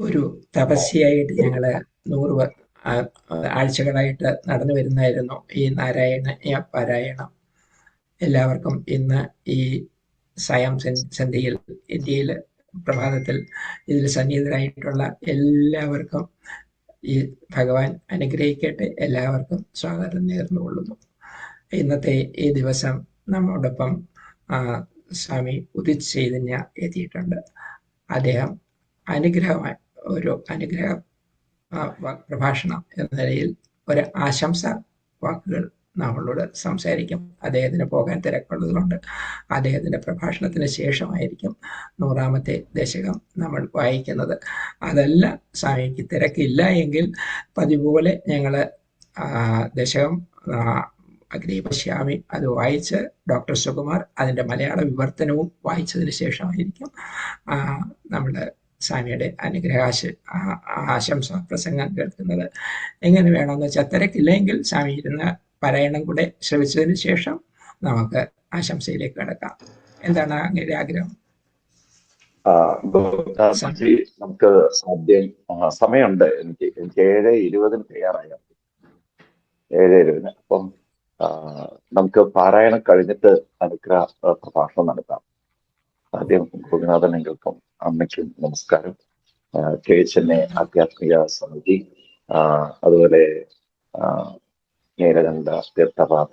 ഒരു തപസ്യയായിട്ട് ഞങ്ങൾ 100 ആഴ്ചകളായിട്ട് നടന്നു വരുന്നതായിരുന്നു ഈ നാരായണ പാരായണം. എല്ലാവർക്കും ഇന്ന് ഈ സായം സന്ധ്യയിൽ ഇന്ത്യയിൽ പ്രഭാതത്തിൽ ഇതിൽ സന്നിഹിതരായിട്ടുള്ള എല്ലാവർക്കും ഈ ഭഗവാൻ അനുഗ്രഹിക്കട്ടെ. എല്ലാവർക്കും സ്വാഗതം നേർന്നുകൊള്ളുന്നു. ഇന്നത്തെ ഈ ദിവസം നമ്മോടൊപ്പം സ്വാമി ഉദിത് ചൈതന്യ എത്തിയിട്ടുണ്ട്. അദ്ദേഹം അനുഗ്രഹ പ്രഭാഷണം എന്ന നിലയിൽ ഒരു ആശംസ വാക്കുകൾ നമ്മളോട് സംസാരിക്കും. അദ്ദേഹത്തിന് പോകാൻ തിരക്കുള്ളതുകൊണ്ട് അദ്ദേഹത്തിൻ്റെ പ്രഭാഷണത്തിന് ശേഷമായിരിക്കും 100ാമത്തെ ദശകം നമ്മൾ വായിക്കുന്നത്. അതല്ല സ്വാമിക്ക് തിരക്കില്ല എങ്കിൽ പതിപോലെ ഞങ്ങൾ ദശകം അഗ്നി പശ്യാമി അത് വായിച്ച് ഡോക്ടർ സുകുമാർ അതിൻ്റെ മലയാള വിവർത്തനവും വായിച്ചതിന് ശേഷമായിരിക്കും നമ്മൾ സ്വാമിയുടെ ആശംസ പ്രസംഗം കേൾക്കുന്നത്. എങ്ങനെ വേണമെന്ന് വെച്ചാൽ തിരക്കില്ലെങ്കിൽ സ്വാമി ഇരുന്ന് പാരായണം കൂടെ ശ്രവിച്ചതിന് ശേഷം നമുക്ക് ആശംസയിലേക്ക് കിടക്കാം. എന്താണ് അങ്ങയുടെ ആഗ്രഹം? നമുക്ക് ആദ്യം സമയമുണ്ട്. എനിക്ക് 7:20 തയ്യാറായ 7:20. അപ്പം നമുക്ക് പാരായണം കഴിഞ്ഞിട്ട് അനുഗ്രഹ പ്രഭാഷണം നടത്താം. ആദ്യം ഗോപിനാഥൻ അങ്കിൾക്കും അമ്മയ്ക്കും നമസ്കാരം. KHNA ആധ്യാത്മിക സമിതി, അതുപോലെ നീലകണ്ഠ തീർത്ഥപാത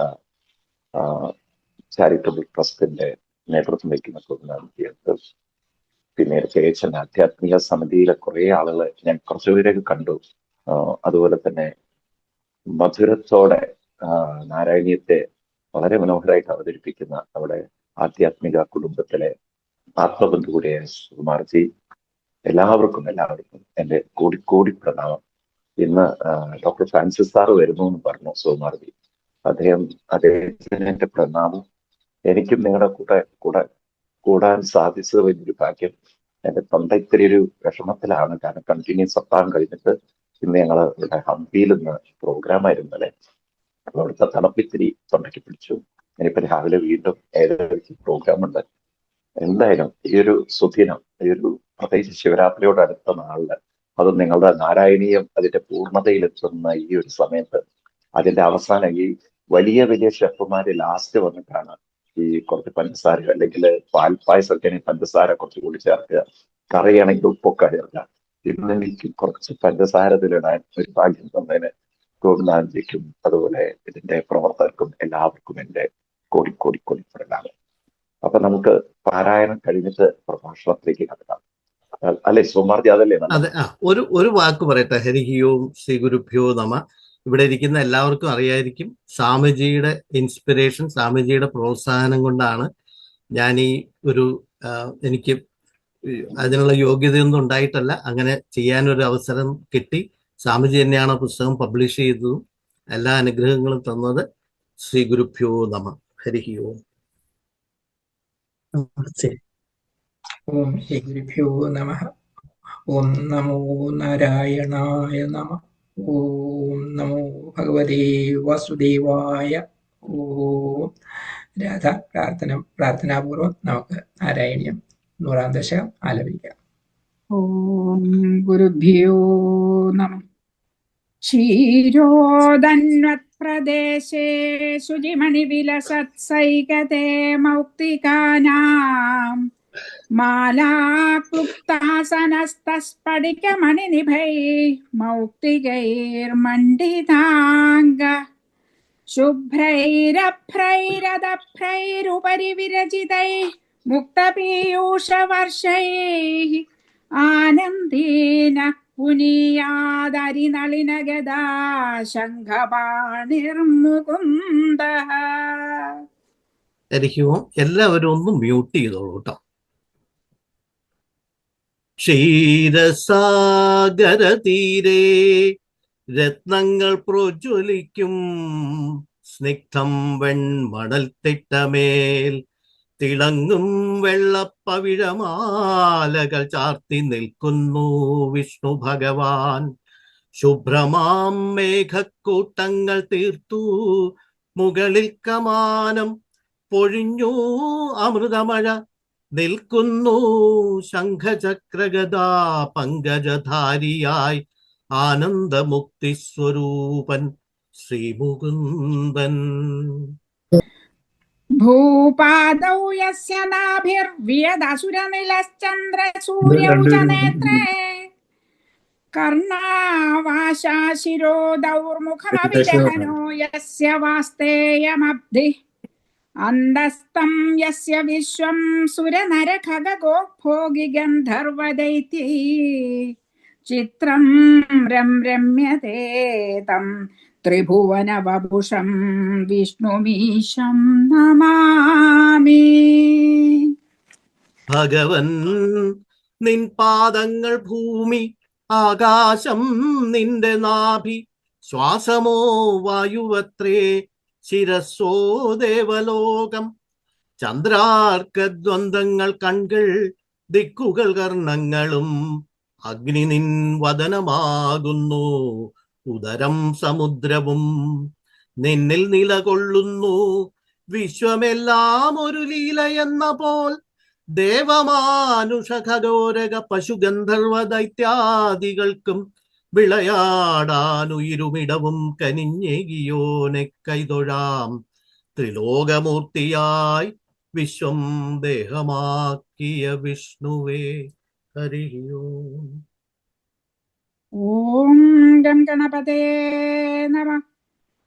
ചാരിറ്റബിൾ ട്രസ്റ്റിന്റെ നേതൃത്വം വയ്ക്കുന്ന ഗോപിനാഥൻ, പിന്നീട് KHNA ആധ്യാത്മിക സമിതിയിലെ കുറെ ആളുകളെ ഞാൻ കുറച്ചുപേരൊക്കെ കണ്ടു. അതുപോലെ തന്നെ മധുരത്തോടെ നാരായണീയത്തെ വളരെ മനോഹരമായിട്ട് അവതരിപ്പിക്കുന്ന നമ്മുടെ ആധ്യാത്മിക കുടുംബത്തിലെ ആത്മബന്ധു കൂടിയ സുകുമാർജി, എല്ലാവർക്കും എൻ്റെ കോടി പ്രണാമം. ഇന്ന് ഡോക്ടർ ഫ്രാൻസിസ് സാറ് വരുന്നു എന്ന് പറഞ്ഞു സുകുമാർജി. അദ്ദേഹത്തിന് എൻ്റെ പ്രണാമം. എനിക്കും നിങ്ങളുടെ കൂടെ കൂടാൻ സാധിച്ചത് വലിയൊരു ഭാഗ്യം. എൻ്റെ തൊണ്ട ഇത്തിരി ഒരു വിഷമത്തിലാണ്. കാരണം കണ്ടിന്യൂസ് സപ്താഹം കഴിഞ്ഞിട്ട് ഇന്ന് ഞങ്ങൾ ഇവിടെ ഹംപിയിൽ നിന്ന് പ്രോഗ്രാമായിരുന്നല്ലേ, അപ്പോൾ അവിടുത്തെ തണുപ്പിത്തിരി തൊണ്ടയ്ക്ക് പിടിച്ചു. ഇനിയിപ്പോൾ രാവിലെ വീണ്ടും 7:30 പ്രോഗ്രാമുണ്ട്. എന്തായാലും ഈ ഒരു സുദിനം, ഈ ഒരു പ്രത്യേകിച്ച് ശിവരാത്രിയോട് അടുത്ത നാളില്, അത് നിങ്ങളുടെ നാരായണീയം അതിന്റെ പൂർണ്ണതയിലെത്തുന്ന ഈ ഒരു സമയത്ത്, അതിന്റെ അവസാനം ഈ വലിയ ഷെഫുമാര് ലാസ്റ്റ് വന്നിട്ടാണ് ഈ കുറച്ച് പഞ്ചസാര അല്ലെങ്കിൽ പാൽപ്പായസൊക്കെ പഞ്ചസാര കുറച്ചുകൂടി ചേർക്കുക, കറിയാണെങ്കിൽ ഉപ്പൊക്കെ ചേർക്കുക. ഇന്ന് എനിക്ക് കുറച്ച് പഞ്ചസാര ഇതിലിടാൻ ഒരു ഭാഗ്യം തന്നതിന് ഗോപിനാഥൻജിക്കും അതുപോലെ ഇതിന്റെ പ്രവർത്തകർക്കും എല്ലാവർക്കും എൻ്റെ കോടി പ്രണാമം. അപ്പൊ നമുക്ക് പാരായണം കഴിഞ്ഞിട്ട് പ്രഭാഷണത്തിലേക്ക് കടക്കാം. അല്ലെ സുകുമാർജി? അതല്ലേ? അതെ, ഒരു വാക്ക് പറയട്ടെ. ഹരിഹിയോം ശ്രീ ഗുരുഭ്യോ നമ. ഇവിടെ ഇരിക്കുന്ന എല്ലാവർക്കും അറിയായിരിക്കും, സ്വാമിജിയുടെ ഇൻസ്പിറേഷൻ, സ്വാമിജിയുടെ പ്രോത്സാഹനം കൊണ്ടാണ് ഞാൻ ഈ എനിക്ക് അതിനുള്ള യോഗ്യതയൊന്നും ഉണ്ടായിട്ടല്ല, അങ്ങനെ ചെയ്യാനൊരു അവസരം കിട്ടി. സ്വാമിജി തന്നെയാണ് പുസ്തകം പബ്ലിഷ് ചെയ്തതും എല്ലാ അനുഗ്രഹങ്ങളും തന്നത്. ശ്രീ ഗുരുഭ്യോ നമ. ഹരി ഓം. ഓം ശ്രീ ഗുരുഭ്യോ നമ. ഓം നമോ നാരായണായ നമ. ഓം നമോ ഭഗവതേ വാസുദേവായ. ഓം രാധ പ്രാർത്ഥനാപൂർവം നമുക്ക് നാരായണീയം 100ാം ദശകം ആലപിക്കാം. ഓം ഗുരുഭ്യോ നമ. ക്ഷീരോദന്വത്പ്രദേശേ ശുചിമണിവിലസത്സൈകതേ മൗക്തികാനാം മാലാക്ലുപ്താസനസ്തസ്ഫടികമണിനിഭൈ മൗക്തികൈർമണ്ഡിതാംഗ ശുഭ്രൈരഭ്രൈരദഭ്രൈരുപരി വിരചിതൈ മുക്തപീയൂഷവർഷൈഃ ആനന്ദേന പുനീയാദരിനളിനഗദാ ശംഖപാണിർമുകുന്ദഃ. ഹരി ഓം. എല്ലാവരും ഒന്ന് മ്യൂട്ട് ചെയ്തോളൂ കേട്ടോ. ക്ഷീരസാഗര തീരെ രത്നങ്ങൾ പ്രോജ്വലിക്കും സ്നിഗ്ധം വെൺമണൽ തിട്ടമേൽ തിളങ്ങും വെള്ളപ്പവിഴമാലകൾ ചാർത്തി നിൽക്കുന്നു വിഷ്ണു ഭഗവാൻ. ശുഭ്രമാം മേഘക്കൂട്ടങ്ങൾ തീർത്തു മുകളിൽ കമാനം പൊഴിഞ്ഞു അമൃതമഴ നിൽക്കുന്നു ശംഖചക്രഗദാ പങ്കജധാരിയായി ആനന്ദമുക്തി സ്വരൂപൻ ശ്രീമുകുന്ദൻ. ഭൂപാദൗ യസ്യ നാഭിർവിയദസുരനിലശ്ചന്ദ്രസൂര്യൗ ച നേത്രേ കർണാവാശാശിരോദൗർമുഖമവിജഹനോ യസ്യ വാസ്തേയമബ്ധിഃ അന്തസ്തം യസ്യ വിശ്വം സുരനരഖഗോഭോഗി ഗന്ധർവദൈത്യൈ ചിത്രം രമ്യത്തെ തം ത്രിഭുവനവപുഷം വിഷ്ണുമീശം നമാമി. ഭഗവൻ നിൻ പാദങ്ങൾ ഭൂമി, ആകാശം നിന്റെ നാഭി, ശ്വാസമോ വായുവത്രേ, ശിരസ്സോ ദേവലോകം. ചന്ദ്രാർക്കദ്വന്ദ്ങ്ങൾ കൺകൾ, ദിക്കുകൾ കർണങ്ങളും, അഗ്നി നിൻ വദനമാകുന്നു, ഉദരം സമുദ്രവും. നിന്നിൽ നിലകൊള്ളുന്നു വിശ്വമെല്ലാം ഒരു ലീലയെന്ന പോൽ. ദേവമാനുഷ ഖഗോരക പശുഗന്ധർവ ദൈത്യാദികൾക്കും വിളയാടാനുയിരുമിടവും കനിഞ്ഞേകിയോനെ കൈതൊഴാം. ത്രിലോകമൂർത്തിയായി വിശ്വം ദേഹമാക്കിയ വിഷ്ണുവേ ഹരി ഓം. ഓം ഗം ഗണപതേ നമഃ.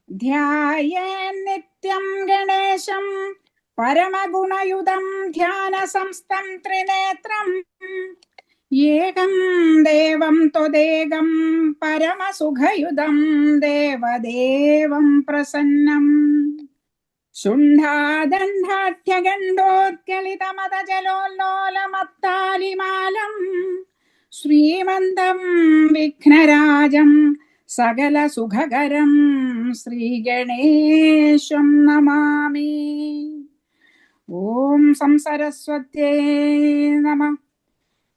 ധ്യായേൻ നിത്യം ഗണേശം പരമഗുണയുതം ധ്യാനസംസ്ഥം ത്രിനേത്രം. ഏകം ദേവം ത്വദേകം പരമസുഖയുതം ദേവദേവം പ്രസന്നം. ശുണ്ഠാദണ്ഡാഠ്യഗണ്ഡോത്കലിതമതജലോല്ലോലമത്താലിമാലം ശ്രീമന്തം വിഘ്നരാജം സകല സുഖകരം ശ്രീഗണേശം നമാമി. ഓം സംസരസ്വത്യേ നമഃ.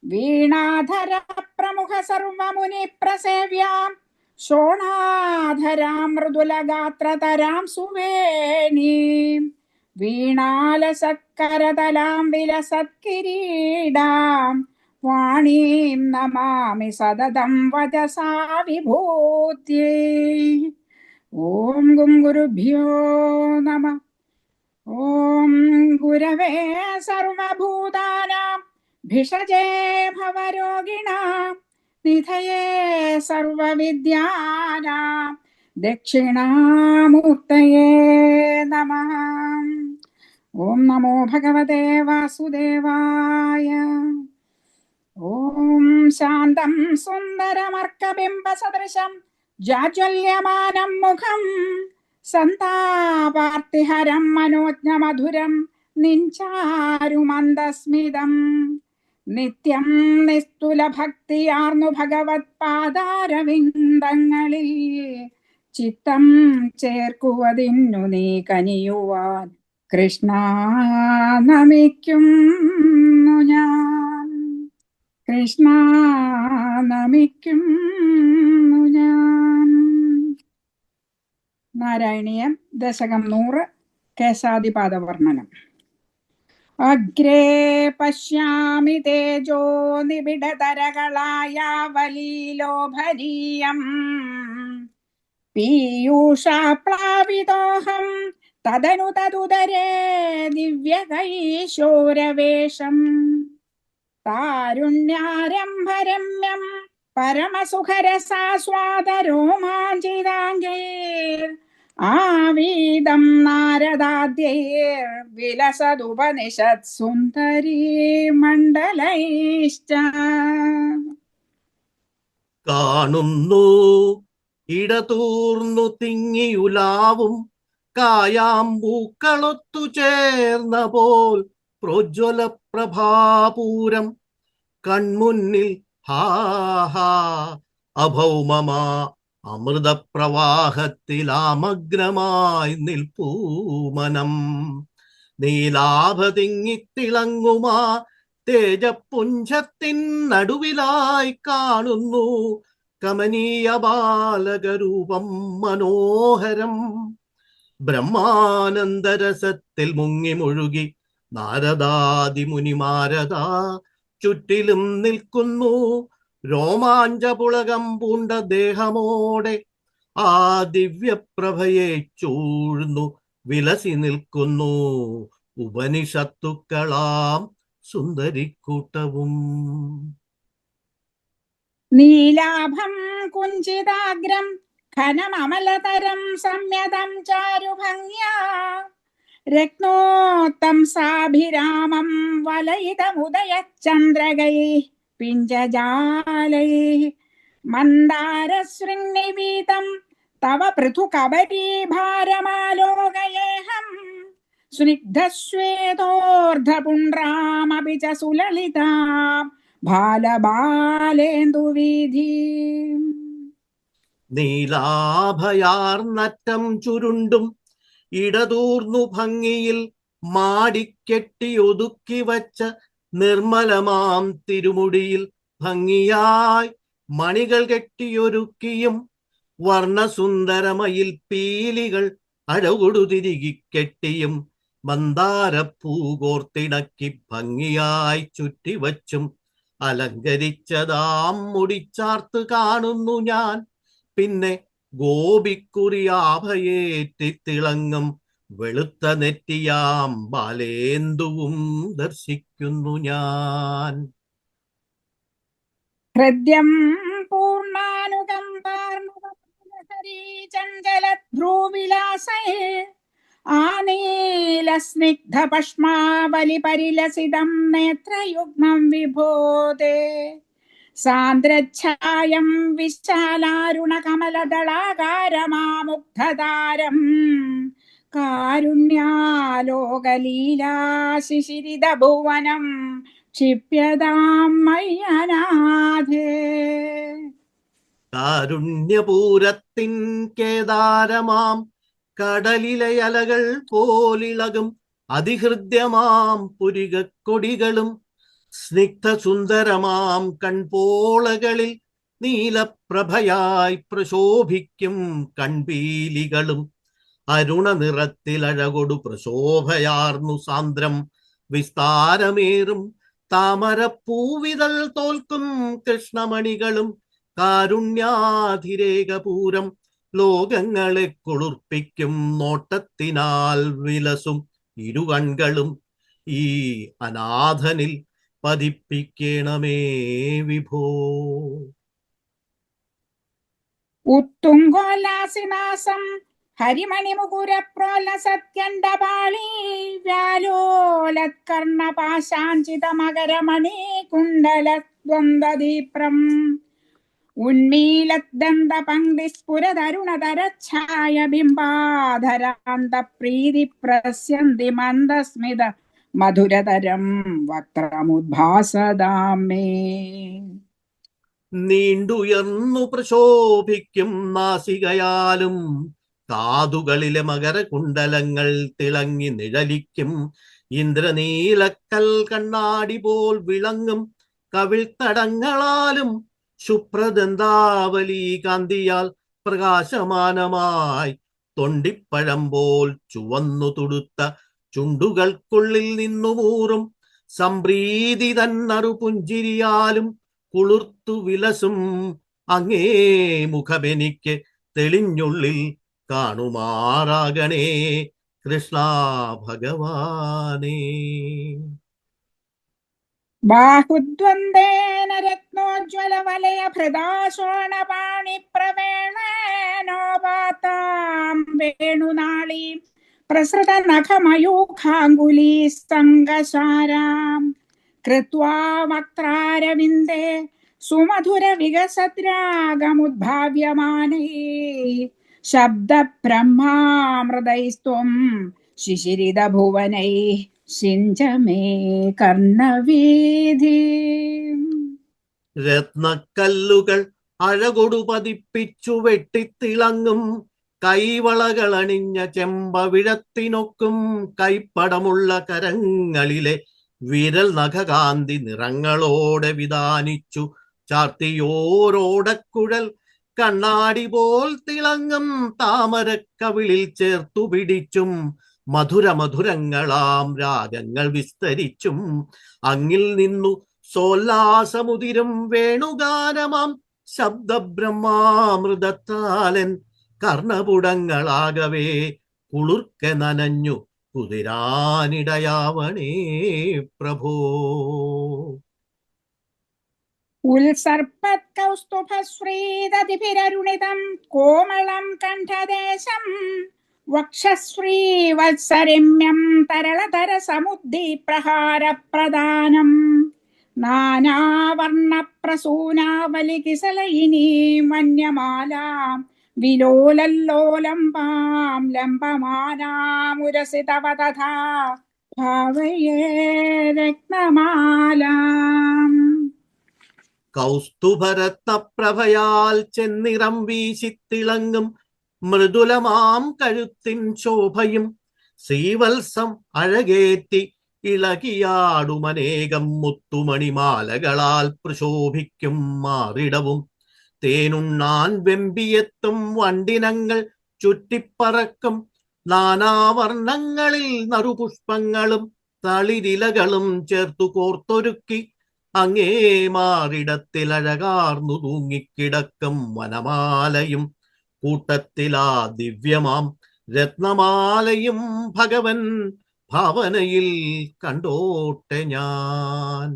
വീണാധര പ്രമുഖ സർവമുനി പ്രസേവ്യാം ശോണാധരാം മൃദുലഗാത്രതരാം സുവേണീം വീണാലസക്കരതലാം വിലസത്കിരീടാം വാണീം നമാമി സതതം വചസാ വിഭൂത്യേ. ഓം ഗും ഗുരുഭ്യോ നമഃ. ഓം ഗുരവേ സർവഭൂതാനാം ഭിഷജേ ഭവരോഗിണാം നിധയേ സർവവിദ്യാനാം ദക്ഷിണാമൂർത്തയേ നമഃ. ഓം നമോ ഭഗവതേ വാസുദേവായ. ഓം ശാന്തം സുന്ദരമർക്കബിംബസദൃശം ജാജ്വല്യമാനം മുഖം സന്താപാർത്തിഹരം മനോജ്ഞമധുരം നിഞ്ചാരുമന്ദസ്മിതം നിത്യം നിസ്തുലഭക്തിയാർന്നു ഭഗവത്പാദാരവിന്ദങ്ങളിൽ ചിത്തം ചേർക്കുവതിന്നു നീ കനിയുവാൻ കൃഷ്ണ നമിക്കുന്നു ഞാൻ. കൃഷ്ണ നമിക്കുന്നു ഞാൻ. നാരായണീയം ദശകം 100 കേശാദിപാദവർണ്ണനം. അഗ്രേ പശ്യാമി തേജോ നിബിഡതരകളായാവലീലോഭരീയം പീയൂഷാപ്ലാവിതോഹം തദനു തദുദരേ ദിവ്യകൈശോരവേഷം താരുണ്യാരംഭരമ്യം പരമസുഖരസാസ്വാദരോമാഞ്ചിതാംഗൈർ ആവീദം നാരദാദ്യൈർ വിലസദുപനിഷത് സുന്ദരീ മണ്ഡലൈശ്ച. കാണുന്നു ഇടതൂർന്നു തിങ്ങിയുലാവും കായാമ്പൂക്കളൊത്തു ചേർന്ന പോൽ പ്രോജ്വല പ്രഭാപൂരം കൺമുന്നിൽ ഹാഹാ അഭൗമമാ അമൃതപ്രവാഹത്തിലാമഗ്രമായി നിൽപ്പൂമനം നീലാഭതിങ്ങിത്തിളങ്ങുമാ തേജപുഞ്ചത്തിൻ നടുവിലായി കാണുന്നു കമനീയ ബാലകരൂപം മനോഹരം. ബ്രഹ്മാനന്ദരസത്തിൽ മുങ്ങി മുഴുകി നാരദാദിമുനിമാരതാ ചുറ്റിലും നിൽക്കുന്നു. രോമാഞ്ചപുളകം പൂണ്ട ദേഹമോടെ ആ ദിവ്യപ്രഭയെ ചൂഴ്ന്നു വിലസി നിൽക്കുന്നു ഉപനിഷത്തുക്കളാം സുന്ദരിക്കൂട്ടവും. നീലാഭം കുഞ്ചിതാഗ്രം ഘനമമലതരം സംയതം ചാരുഭംഗ്യാ രത്നോത്തം സാഭിരാമം വലയിതമുദയചന്ദ്രകൈഃ പിഞ്ചജാലൈഃ മന്ദാരശൃംനിവീതം തവ പൃഥുകബരീഭാരമാലോകയേഹം സ്നിഗ്ധശ്വേതോർധപുണ്ഡ്രാമപി ച സുലളിതാം ബാലബാലേന്ദുവീഥീം. നീലാഭയാർന്നറ്റം ചുരുണ്ടും ഇടതൂർന്നു ഭംഗിയിൽ മാടിക്കെട്ടി ഒതുക്കി വച്ച നിർമ്മലമാം തിരുമുടിയിൽ ഭംഗിയായി മണികൾ കെട്ടിയൊരുക്കിയും വർണ്ണസുന്ദരമയിൽ പീലികൾ അഴകൊടു തിരികി കെട്ടിയും മന്ദാരപ്പൂകോർത്തിണക്കി ഭംഗിയായി ചുറ്റിവച്ചും അലങ്കരിച്ചതാം മുടിച്ചാർത്ത് കാണുന്നു ഞാൻ. പിന്നെ ഗോപിക്കുറിയാഭയേറ്റി തിളങ്ങും വെളുത്ത നെറ്റിയാം ബാലേന്ദുവും ദർശിക്കുന്നു ഞാൻ. ഹൃദ്യം പൂർണ്ണാനുകമ്പാർണുകംഭ്രൂവിലാസേ ആനീലസ്നിഗ്ധപഷ്മാവലിപരിലസിതം നേത്രയുഗ്മം വിഭോദേ സാന്ദ്രച്ഛായം വിശാലാരുണകമലദളാകാരമാമുഗ്ധതാരം കാരുണ്യാലോകലീലാശിശിരിതഭുവനം ക്ഷിപ്യതാം മയ്യനാഥേ. കാരുണ്യപൂരത്തിൻ കേദാരമാം കടലിലെ അലകൾ പോലിളകും അതിഹൃദ്യമാം പുരികക്കൊടികളും സ്നിഗ്ധസുന്ദരമാം കൺപോളകളിൽ നീലപ്രഭയായി പ്രശോഭിക്കും കൺപീലികളും അരുണ നിറത്തിലഴകൊടു പ്രശോഭയാർന്നു സാന്ദ്രം വിസ്താരമേറും താമരപ്പൂവിതൾ തോൽക്കും കൃഷ്ണമണികളും കാരുണ്യാധിരേകപൂരം ലോകങ്ങളെ കുളിർപ്പിക്കും നോട്ടത്തിനാൽ വിലസും ഇരുകൺകളും ഈ അനാഥനിൽ പതിപ്പിക്കണമേ വിഭോ. ഉത്തുംഗോല്ലാസിനാസം ഹരിമണിമുകുരപ്രോലസത്യണ്ഡപാളി വ്യാലോലത്കർണപാശാഞ്ചിതമകരമണി കുണ്ടലദ്വന്ദ്വദീപ്രം ഉന്മീലദ്ദന്തപംക്തിസ്ഫുരതരുണതരച്ഛായ ബിംബാധരാന്തപ്രീതി പ്രസ്യന്തി മന്ദസ്മിത മധുരതരം വക്രമുദ്ഭാസദാം മേ. നീണ്ടുയർന്നു പ്രശോഭിക്കും നാസികയാലും കാതുകളിലെ മകരകുണ്ടലങ്ങൾ തിളങ്ങി നിഴലിക്കും ഇന്ദ്രനീലക്കൽ കണ്ണാടി പോൽ വിളങ്ങും കവിൾത്തടങ്ങളാലും ശുഭ്രദന്താവലി കാന്തിയാൽ പ്രകാശമാനമായി തൊണ്ടിപ്പഴം പോൽ ചുവന്നു തുടുത്ത ചുണ്ടുകൾക്കുള്ളിൽ നിന്നുമൂറും സംപ്രീതി തന്നറു പുഞ്ചിരിയാലും കുളിർത്തു വിലസും അങ്ങേ മുഖമെനിക്ക് തെളിഞ്ഞുള്ളിൽ കാണുമാറാകണേ കൃഷ്ണ ഭഗവാനേ. ബാഹുദ്വന്ദേന രത്നോജ്വലവലയ ഭൃദാശോണപാണി പ്രവേണേനോപാതാം വേണുനാളീം പ്രസൃത നഖമയൂഖാങ്കുലീ സംഗസാരാം കൃത്വാ വക്രാരവിന്ദേ സുമധുര വികസദ്രാഗമുദ്ഭാവ്യമാനൈ ശബ്ദബ്രഹ്മാമൃതൈസ്ത്വം ശിശിരിത ഭുവനൈ സിഞ്ച മേ കർണവീധി. രത്നക്കല്ലുകൾ അഴകൊടു പതിപ്പിച്ചു വെട്ടിത്തിളങ്ങും കൈവളകളണിഞ്ഞ ചെമ്പവിഴത്തിനൊക്കും കൈപ്പടമുള്ള കരങ്ങളിലെ വിരൽ നഖകാന്തി നിറങ്ങളോടെ വിധാനിച്ചു ചാർത്തിയോരോടക്കുഴൽ കണ്ണാടി പോൽ തിളങ്ങും താമരക്കവിളിൽ ചേർത്തു പിടിച്ചും മധുരമധുരങ്ങളാം രാഗങ്ങൾ വിസ്തരിച്ചും അങ്ങിൽ നിന്നു സോല്ലാസമുതിരും വേണുഗാനമാം ശബ്ദബ്രഹ്മാമൃതത്താലൻ കർണപുടങ്ങളാകവേ കുളിർക്കെ നനഞ്ഞു കുതിരാനിടയാവണേ പ്രഭോ. ഉത്സർപ്പത്കൗസ്തുഭശ്രീദതിഭിരരുണിതം കോമളം കണ്ഠദേശം വക്ഷശ്രീവത്സരമ്യം തരളതര സമുദ്ദീപ്രഹാരപ്രദാനം നാനാവർണപ്രസൂനാവലികിസലയിനീ വന്യമാലാം വിലോലല്ലോലംബാം ലംബമാനാമുരസിതവ തഥാ ഭാവയേ രത്നമാലാം. കൗസ്തുഭരത്നപ്രഭയാൽ ചെന്നിറം വീശിത്തിളങ്ങും മൃദുലമാം കഴുത്തിൻ ശോഭയും ശ്രീവത്സം അഴകേറ്റി ഇളകിയാടുമനേകം മുത്തുമണിമാലകളാൽ പ്രശോഭിക്കും മാറിടവും തേനുണ്ണാൻ വെമ്പിയെത്തും വണ്ടിനങ്ങൾ ചുറ്റിപ്പറക്കും നാനാവർണ്ണങ്ങളിൽ നറുപുഷ്പങ്ങളും തളിരിലകളും ചേർത്തു കോർത്തൊരുക്കി അങ്ങേ മാറിടത്തിലഴകാർന്നു തൂങ്ങിക്കിടക്കും വനമാലയും കൂട്ടത്തിലാ ദിവ്യമാം രത്നമാലയും ഭഗവൻ ഭാവനയിൽ കണ്ടോട്ടെ ഞാൻ.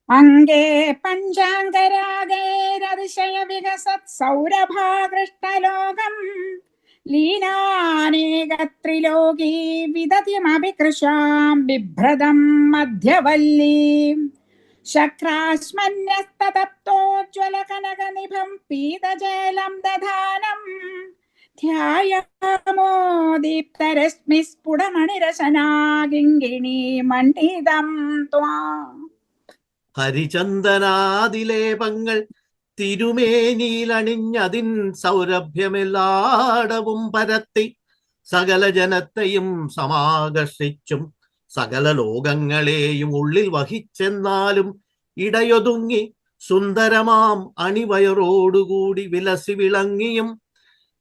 അംഗേ പഞ്ചാംഗരാഗൈരതിശയ വികസത് സൗരഭാകൃഷ്ടലോകം ലീനാനേകത്രിലോകീ വിദതിമഭികൃശാം ബിഭ്രതം മധ്യവല്ലീം ശക്രാസ്മന്യസ്തതപ്തോജ്വലകനകനിഭം പീതജലം ദധാനം ധ്യായാമോ ദീപ്തരശ്മിസ്ഫുടമണിരശനാകിങ്കിണീ മണ്ഡിതം ത്വാം. ഹരിചന്ദനാദിലേപങ്ങൾ തിരുമേനിയിലണിഞ്ഞതിൻ സൗരഭ്യമെല്ലാടവും പരത്തി സകല ജനത്തെയും സമാകർഷിച്ചും സകല ലോകങ്ങളെയും ഉള്ളിൽ വഹിച്ചെന്നാലും ഇടയൊതുങ്ങി സുന്ദരമാം അണിവയറോടുകൂടി വിലസി വിളങ്ങിയും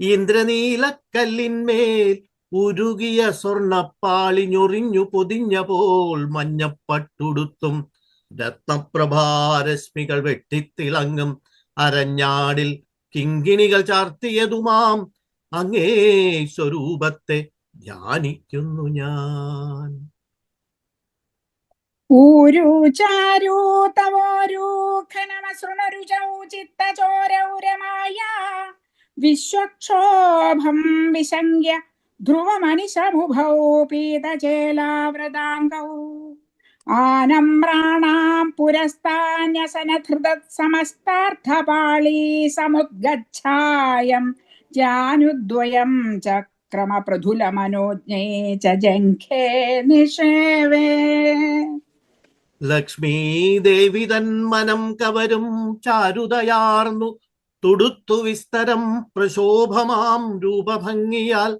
ഇന്ദ്രനീലക്കല്ലിന്മേൽ ഉരുകിയ സ്വർണപ്പാളി ഞൊറിഞ്ഞു പൊതിഞ്ഞ പോൽ മഞ്ഞപ്പട്ടുടുത്തും രത്നപ്രഭാരശ്മികൾ വെട്ടിത്തിളങ്ങും അരഞ്ഞാടിൽ കിങ്കിണികൾ ചാർത്തിയതുമാം അങ്ങേ സ്വരൂപത്തെ ധ്യാനിക്കുന്നു ഞാൻ. ഊരു ചാരു തവോരൂഖനമസൃണരുചൗ ചിത്തചോരൗരമായ വിശ്വക്ഷോഭം വിശങ്ക്യ ധ്രുവമനിശമുഭൗ പീതചേലാവൃതാംഗൗ ആനമ്രാണാം പുരസ്താന്യസനധൃതത് സമസ്താർത്ഥപാളീ സമുദ്ഗച്ഛായം ജാനുദ്വയം ചക്രമപൃഥുലമനോജ്ഞേ ച ജംഘേ നിഷേവേ. ലക്ഷ്മീദേവി തന്മനം കവരും ചാരുതയാർന്നു തുടുത്തു വിസ്തരം പ്രശോഭമാം രൂപഭംഗിയാൽ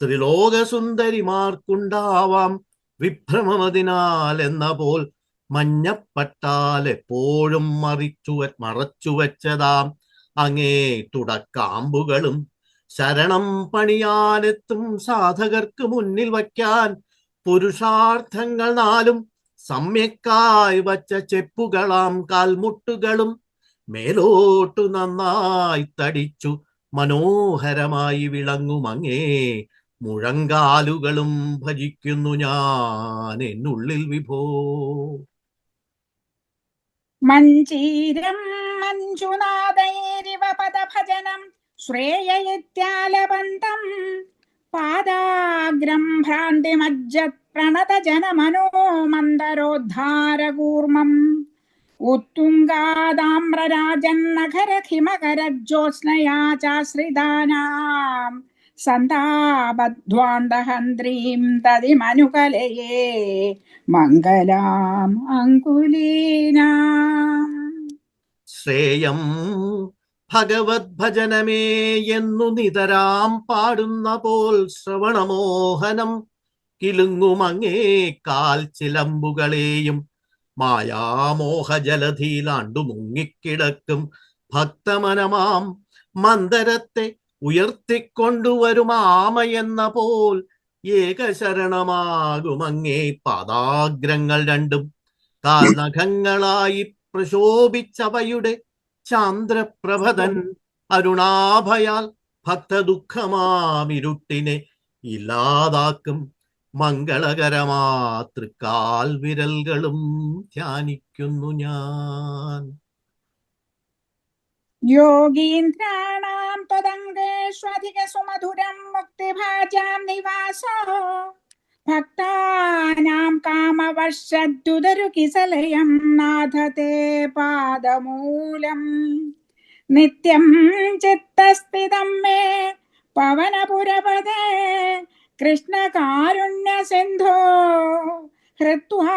ത്രിലോകസുന്ദരിമാർക്കുണ്ടാവാം വിഭ്രമമതിനാൽ എന്ന പോൽ മഞ്ഞപ്പട്ടാൽ എപ്പോഴും മറച്ചുവെച്ചതാം അങ്ങേ തുടക്കാമ്പുകളും ശരണം പണിയാനെത്തും സാധകർക്ക് മുന്നിൽ വയ്ക്കാൻ പുരുഷാർത്ഥങ്ങൾ നാലും സമ്യക്കായി വച്ച ചെപ്പുകളാം കാൽമുട്ടുകളും മേലോട്ടു നന്നായി തടിച്ചു മനോഹരമായി വിളങ്ങും അങ്ങേ മുഴങ്കാലുകളും ഭജിക്കുന്നു ഞാൻ എന്നുള്ളിൽ വിഭോ. മഞ്ജീരം മഞ്ജുനാദൈരിവ പദഭജനം ശ്രേയയിത്യാലപന്തം പാദാഗ്രം ഭ്രാന്തിമജ്ജത് പ്രണതജനമനോ മന്ദരോദ്ധാരകൂർമ്മം ഉത്തുംഗാദാമ്രരാജന്നഖരഖിമകരജ്യോത്സ്നയാ ചാശ്രിതാനാം സന്താപധ്വാന്തഹന്ത്രീം തതിമനുകലയേ മംഗലാം അങ്കുലീനാം. ശ്രേയം ഭഗവത് ഭജനമേ എന്നു നിതരാം പാടുന്ന പോൽ ശ്രവണമോഹനം കിലുങ്ങുമങ്ങേ കാൽ ചിലമ്പുകളെയും മായാമോഹജലധിയിലാണ്ടു മുങ്ങിക്കിടക്കും ഭക്തമനമാം മന്ദരത്തെ ഉയർത്തിക്കൊണ്ടുവരും ആമയെന്ന പോൽ ഏകശരണമാകുമങ്ങേ പാദാഗ്രങ്ങൾ രണ്ടും കാൽനഖങ്ങളായി പ്രശോഭിച്ചവയുടെ ചാന്ദ്രപ്രഭതൻ അരുണാഭയാൽ ഭക്തദുഃഖമാമിരുട്ടിനെ ഇല്ലാതാക്കും മംഗളകരമാ തൃക്കാൽ വിരലുകളും ധ്യാനിക്കുന്നു ഞാൻ. योगीन्द्राणां त्वदङ्गेष्वधिकसुमधुरं मुक्तिभाजां निवासो भक्तानां कामवर्षद्युदरुकिसलयं नाथ ते पादमूलम् नित्यं चित्तस्थितं मे पवनपुरपदे कृष्णकारुण्यसिन्धो हृत्वा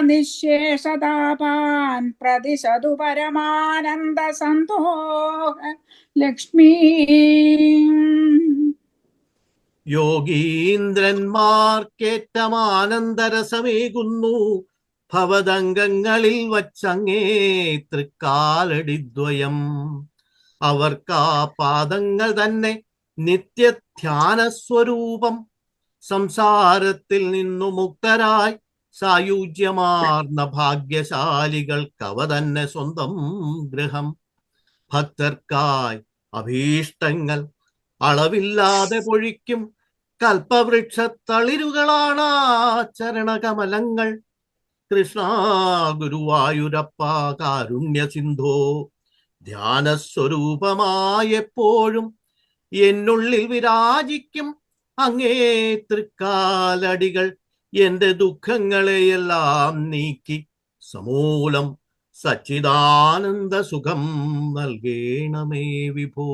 निःशेषतापान् प्रतिशतु परमानन्दसन्तोष लक्ष्मी. യോഗീന്ദ്രന്മാർക്കേറ്റമാനന്ദരസമേകുന്നു ഭവതംഗങ്ങളിൽ വച്ചങ്ങേ തൃക്കാലടിദ്വയം. അവർക്കാ പാദങ്ങൾ തന്നെ നിത്യധ്യാനസ്വരൂപം. സംസാരത്തിൽ നിന്നു മുക്തരായി സായുജ്യമാർന്ന ഭാഗ്യശാലികൾക്കവ തന്നെ സ്വന്തം ഗൃഹം. ഭക്തർക്കായി അഭീഷ്ടങ്ങൾ അളവില്ലാതെ പൊഴിക്കും കൽപ്പവൃക്ഷത്തളിരുകളാണ് ചരണകമലങ്ങൾ. കൃഷ്ണ ഗുരുവായൂരപ്പ കാരുണ്യ സിന്ധോ ധ്യാനസ്വരൂപമായെപ്പോഴും എന്നുള്ളിൽ വിരാജിക്കും അങ്ങേ തൃക്കാലടികൾ. എന്റെ ദുഃഖങ്ങളെയെല്ലാം നീക്കി സമൂലം സച്ചിദാനന്ദ സുഖം നൽകേണമേ വിഭോ.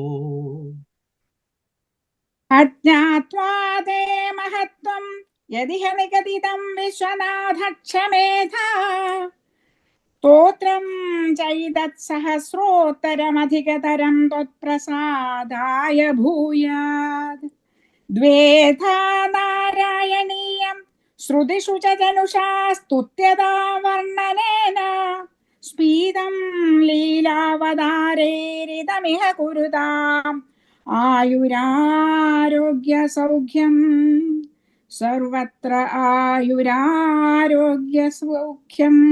अज्ञात्वा ते महत्त्वं यदिह निगदितं विश्वनाथ क्षमेधा स्तोत्रं चैतत्सहस्रोत्तरमधिकतरं त्वत्प्रसादाय भूयात्. द्वेधा नारायणीयं श्रुतिषु च जनुषा स्तुत्यता वर्णनेन स्फीतं लीलावतारेरिदमिह कुरुताम् आयुरारोग्यसौख्यं सर्वत्र आयुरारोग्यसौख्यम्.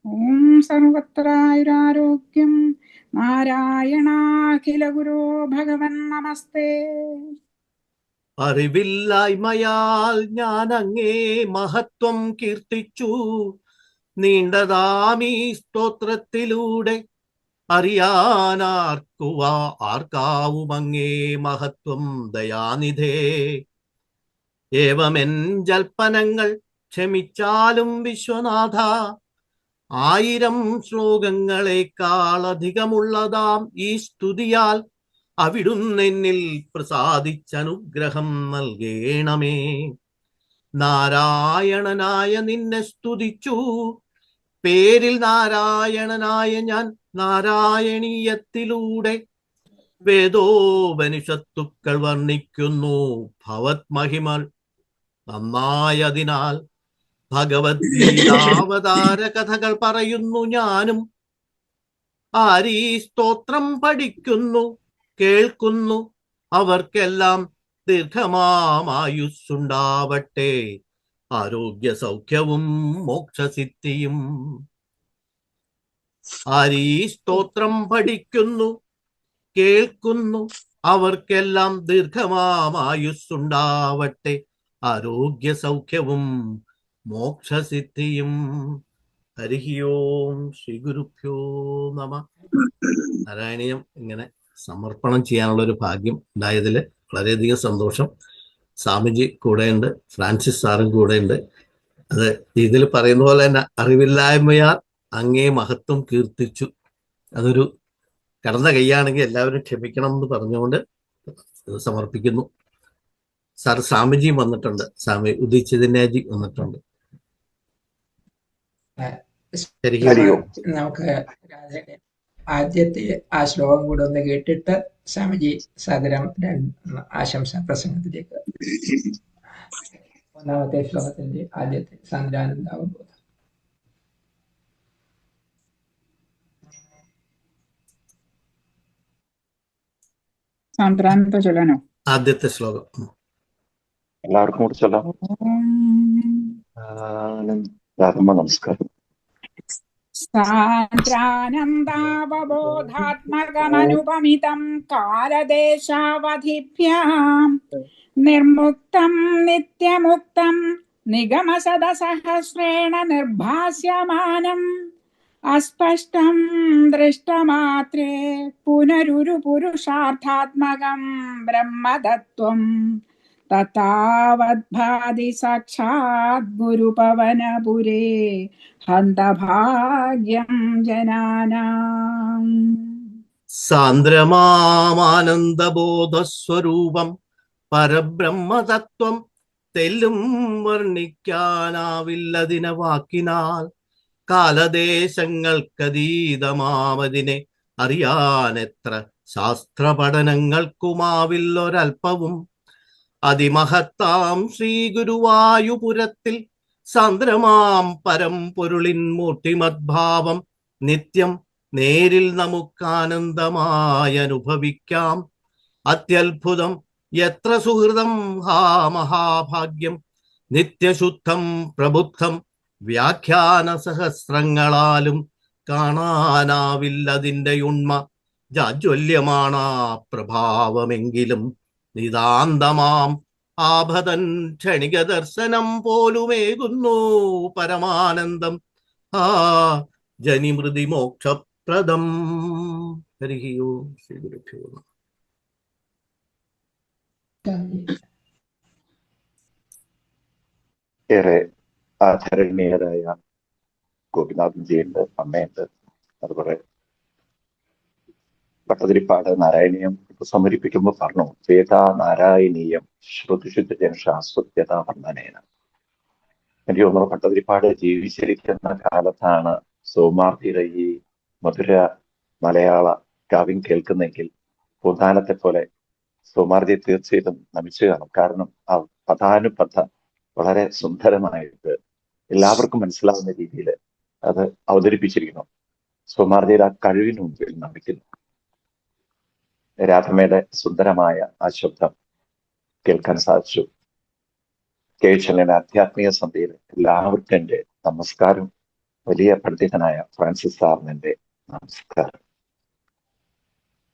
ॐ सर्वत्र आयुरारोग्यं നാരായണാഖിലഗുരോ ഭഗവൻ നമസ്തേ. അറിവില്ലായ്മയാൽ ഞാൻ അങ്ങേ മഹത്വം കീർത്തിച്ചു. നീണ്ടതാമീ സ്തോത്രത്തിലൂടെ ആർക്കാവും അങ്ങേ മഹത്വം ദയാനിധേ. ഏവമെൻ ജൽപ്പനങ്ങൾ ക്ഷമിച്ചാലും വിശ്വനാഥ, 1000 ശ്ലോകങ്ങളെക്കാളധികമുള്ളതാം ഈ സ്തുതിയാൽ അവിടുന്നെന്നിൽ പ്രസാദിച്ചനുഗ്രഹം നൽകേണമേ. നാരായണനായ നിന്നെ സ്തുതിച്ചു, പേരിൽ നാരായണനായ ഞാൻ നാരായണീയത്തിലൂടെ വേദോപനിഷത്തുക്കൾ വർണ്ണിക്കുന്നു ഭവത് മഹിമൾ നന്നായതിനാൽ. ഭഗവത്ഗീതാവതാര കഥകൾ പറയുന്നു ഞാനും. ആരീ സ്തോത്രം പഠിക്കുന്നു കേൾക്കുന്നു അവർക്കെല്ലാം ദീർഘമായുസ്സുണ്ടാവട്ടെ, ആരോഗ്യ സൗഖ്യവും മോക്ഷസിദ്ധിയും. ആരീ സ്തോത്രം പഠിക്കുന്നു കേൾക്കുന്നു അവർക്കെല്ലാം ദീർഘമായുസ്സുണ്ടാവട്ടെ, ആരോഗ്യ സൗഖ്യവും മോക്ഷസിദ്ധിയും. ഹരി ഓം ശ്രീ ഗുരുഭ്യോ നമ. നാരായണീയം ഇങ്ങനെ സമർപ്പണം ചെയ്യാനുള്ള ഒരു ഭാഗ്യം ഉണ്ടായതിൽ വളരെയധികം സന്തോഷം. സ്വാമിജി കൂടെയുണ്ട്, ഫ്രാൻസിസ് സാറും കൂടെയുണ്ട്. അത് ഇതിൽ പറയുന്ന പോലെ തന്നെ അറിവില്ലായ്മയാൽ അങ്ങേ മഹത്വം കീർത്തിച്ചു. അതൊരു കടന്ന കൈയാണെങ്കിൽ എല്ലാവരും ക്ഷമിക്കണം എന്ന് പറഞ്ഞുകൊണ്ട് സമർപ്പിക്കുന്നു. സാർ സ്വാമിജിയും വന്നിട്ടുണ്ട്, സ്വാമി ഉദിച്ചിതന്യാജി വന്നിട്ടുണ്ട്. നമുക്ക് ആദ്യത്തെ ആ ശ്ലോകം കൂടെ ഒന്ന് കേട്ടിട്ട് സ്വാമിജി സദരം ആശംസാ പ്രസംഗത്തിലേക്ക്. ഒന്നാമത്തെ ശ്ലോകത്തിന്റെ ആദ്യത്തെ സാന്ദ്രാനന്ദാവബോധം. സാന്ദ്രാനന്ദ ചൊല്ലാനോ? ആദ്യത്തെ ശ്ലോകം. എല്ലാവർക്കും കൂടി ചൊല്ലാം. നമസ്കാരം. സാന്ദ്രാനന്ദാവബോധാത്മകമനുപമിതം കാലദേശാവധിഭ്യാം നിർമുക്തം നിത്യമുക്തം നിഗമസദസഹസ്രേണ നിർഭാസ്യമാനം അസ്പഷ്ടം ദൃഷ്ടമാത്രേ പുനരുരുപുരുഷാർത്ഥാത്മകം ബ്രഹ്മതത്വം തഥാവദ്ഭാതി സാക്ഷാത് ഗുരുപവനപുരേ ഹന്തഭാഗ്യം ജനാനാം. സാന്ദ്രമാനന്ദബോധസ്വരൂപം പരബ്രഹ്മതത്വം തെല്ലും വർണ്ണിക്കാനാവില്ലതിനെ വാക്കിനാൽ. കാലദേശങ്ങൾക്കതീതമാമതിനെ അറിയാനെത്ര ശാസ്ത്ര പഠനങ്ങൾക്കുമാവില്ലൊരൽപ്പവും. അതിമഹത്താം ശ്രീഗുരുവായുപുരത്തിൽ സാന്ദ്രമാം പരംപൊരുളിൻ മൂർത്തിമദ്ഭാവം നിത്യം നേരിൽ നമുക്കാനന്ദമായി അനുഭവിക്കാം. അത്യത്ഭുതം എത്ര സുഹൃതം ഹാ മഹാഭാഗ്യം. നിത്യശുദ്ധം പ്രബുദ്ധം വ്യാഖ്യാന സഹസ്രങ്ങളാലും കാണാനാവില്ലതിൻ്റെ ഉണ്മ. ജാജ്വല്യമാണാ പ്രഭാവമെങ്കിലും നിതാന്തമാം ആഭതൻ ക്ഷണിക ദർശനം പോലുമേകുന്നു പരമാനന്ദം. ആ ജനിമൃതി മോക്ഷപ്രദം. ഹരി ഓം ശ്രീ ഗുരുഭ്യോ നമഃ. ഏറെ ആദരണീയരായ ഗോപിനാഥൻജിയുണ്ട്, അമ്മയുണ്ട്, അതുപോലെ ഭട്ടതിരിപ്പാട് നാരായണീയം ഇപ്പൊ സമരിപ്പിക്കുമ്പോൾ പറഞ്ഞു വേദ നാരായണീയം ശ്രുതിശുദ്ധജന ശാസ്വത്യത വർണ്ണനേന. എനിക്ക് തോന്നുന്നു ഭട്ടതിരിപ്പാട് ജീവിച്ചിരിക്കുന്ന കാലത്താണ് സോമാർത്തിയുടെ ഈ മധുര മലയാള കാവ്യം കേൾക്കുന്നെങ്കിൽ പൂന്താനത്തെ പോലെ സോമാർജിയെ തീർച്ചയായിട്ടും നമിച്ചു കാണും. കാരണം ആ പദാനുപദ വളരെ സുന്ദരമായിട്ട് എല്ലാവർക്കും മനസ്സിലാവുന്ന രീതിയിൽ അത് അവതരിപ്പിച്ചിരിക്കുന്നു. സോമാർജിയുടെ ആ കഴിവിന് മുമ്പിൽ നമിക്കുന്നു. രാധമ്മയുടെ സുന്ദരമായ ആ ശബ്ദം കേൾക്കാൻ സാധിച്ചു. കേശവന്റെ ആധ്യാത്മിക സന്ധ്യയിൽ എല്ലാവർക്കും എൻ്റെ നമസ്കാരം. വലിയ പണ്ഡിതനായ ഫ്രാൻസിസ് സാറിന് എൻ്റെ നമസ്കാരം.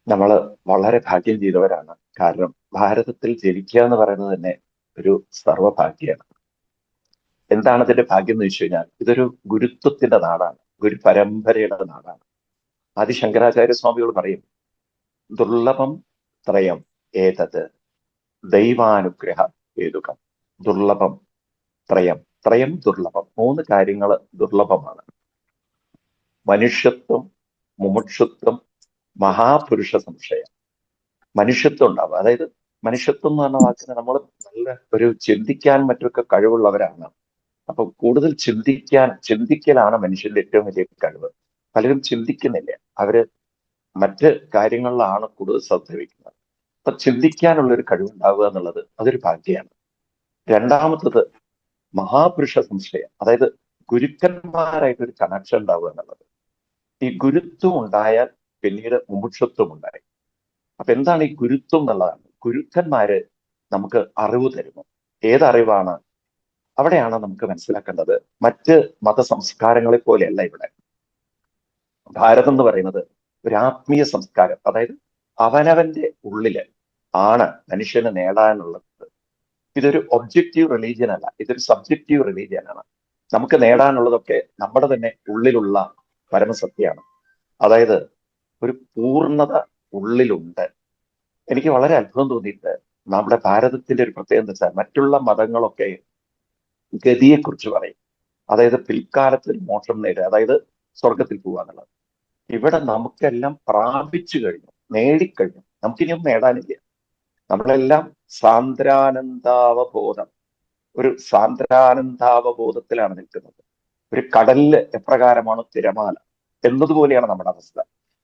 നമ്മൾ വളരെ ഭാഗ്യം ചെയ്തവരാണ്. കാരണം ഭാരതത്തിൽ ജനിക്കുക എന്ന് പറയുന്നത് തന്നെ ഒരു സർവഭാഗ്യമാണ്. എന്താണ് ഇതിന്റെ ഭാഗ്യം എന്ന് വെച്ച് കഴിഞ്ഞാൽ ഇതൊരു ഗുരുത്വത്തിന്റെ നാടാണ്, ഗുരു പരമ്പരയുടെ നാടാണ്. ആദി ശങ്കരാചാര്യ സ്വാമികൾ പറയും ദുർലഭം ത്രയം ഏതത് ദൈവാനുഗ്രഹ ഹേതുകം. ദുർലഭം ത്രയം, ത്രയം ദുർലഭം, 3 കാര്യങ്ങൾ ദുർലഭമാണ്. മനുഷ്യത്വം, മുമുക്ഷുത്വം, മഹാപുരുഷ സംശയം. മനുഷ്യത്വം ഉണ്ടാവുക, അതായത് മനുഷ്യത്വം എന്ന് പറഞ്ഞ വാക്കിന് നമ്മൾ നല്ല ഒരു ചിന്തിക്കാൻ മറ്റൊക്കെ കഴിവുള്ളവരാണ്. അപ്പൊ കൂടുതൽ ചിന്തിക്കലാണ് മനുഷ്യന്റെ ഏറ്റവും വലിയ കഴിവ്. പലരും ചിന്തിക്കുന്നില്ല, അവര് മറ്റ് കാര്യങ്ങളിലാണ് കൂടുതൽ ശ്രദ്ധ വയ്ക്കുന്നത്. അപ്പൊ ചിന്തിക്കാനുള്ളൊരു കഴിവുണ്ടാവുക എന്നുള്ളത് അതൊരു ഭാഗ്യമാണ്. രണ്ടാമത്തത് മഹാപുരുഷ സംശയം, അതായത് ഗുരുക്കന്മാരായിട്ടൊരു കണക്ഷൻ ഉണ്ടാവുക എന്നുള്ളത്. ഈ ഗുരുത്വം ഉണ്ടായാൽ പിന്നീട് മുമുക്ഷത്വം ഉണ്ടായി. അപ്പൊ എന്താണ് ഈ ഗുരുത്വം എന്നുള്ളതാണ്. ഗുരുക്കന്മാര് നമുക്ക് അറിവ് തരുന്നു. ഏതറിവാണ്? അവിടെയാണ് നമുക്ക് മനസ്സിലാക്കേണ്ടത് മറ്റ് മതസംസ്കാരങ്ങളെ പോലെയല്ല ഇവിടെ. ഭാരതം എന്ന് പറയുന്നത് ഒരു ആത്മീയ സംസ്കാരം, അതായത് അവനവന്റെ ഉള്ളില് ആണ് മനുഷ്യന് നേടാനുള്ളത്. ഇതൊരു ഒബ്ജക്റ്റീവ് റിലീജിയൻ അല്ല, ഇതൊരു സബ്ജക്റ്റീവ് റിലീജിയനാണ്. നമുക്ക് നേടാനുള്ളതൊക്കെ നമ്മുടെ തന്നെ ഉള്ളിലുള്ള പരമസത്യമാണ്. അതായത് ഒരു പൂർണ്ണത ഉള്ളിലുണ്ട്. എനിക്ക് വളരെ അത്ഭുതം തോന്നിയിട്ട് നമ്മുടെ ഭാരതത്തിന്റെ ഒരു പ്രത്യേകത എന്ന് വെച്ചാൽ മറ്റുള്ള മതങ്ങളൊക്കെ ഗതിയെക്കുറിച്ച് പറയും. അതായത് പിൽക്കാലത്ത് ഒരു മോക്ഷം നേടുക, അതായത് സ്വർഗത്തിൽ പോവുക എന്നുള്ളത്. ഇവിടെ നമുക്കെല്ലാം പ്രാപിച്ചു കഴിഞ്ഞു, നേടിക്കഴിഞ്ഞു, നമുക്കിനിയൊന്നും നേടാനില്ല. നമ്മളെല്ലാം സാന്ദ്രാനന്ദാവബോധം, ഒരു സാന്ദ്രാനന്ദാവബോധത്തിലാണ് നിൽക്കുന്നത്. ഒരു കടലില് എപ്രകാരമാണ് തിരമാല എന്നതുപോലെയാണ് നമ്മുടെ അവസ്ഥ.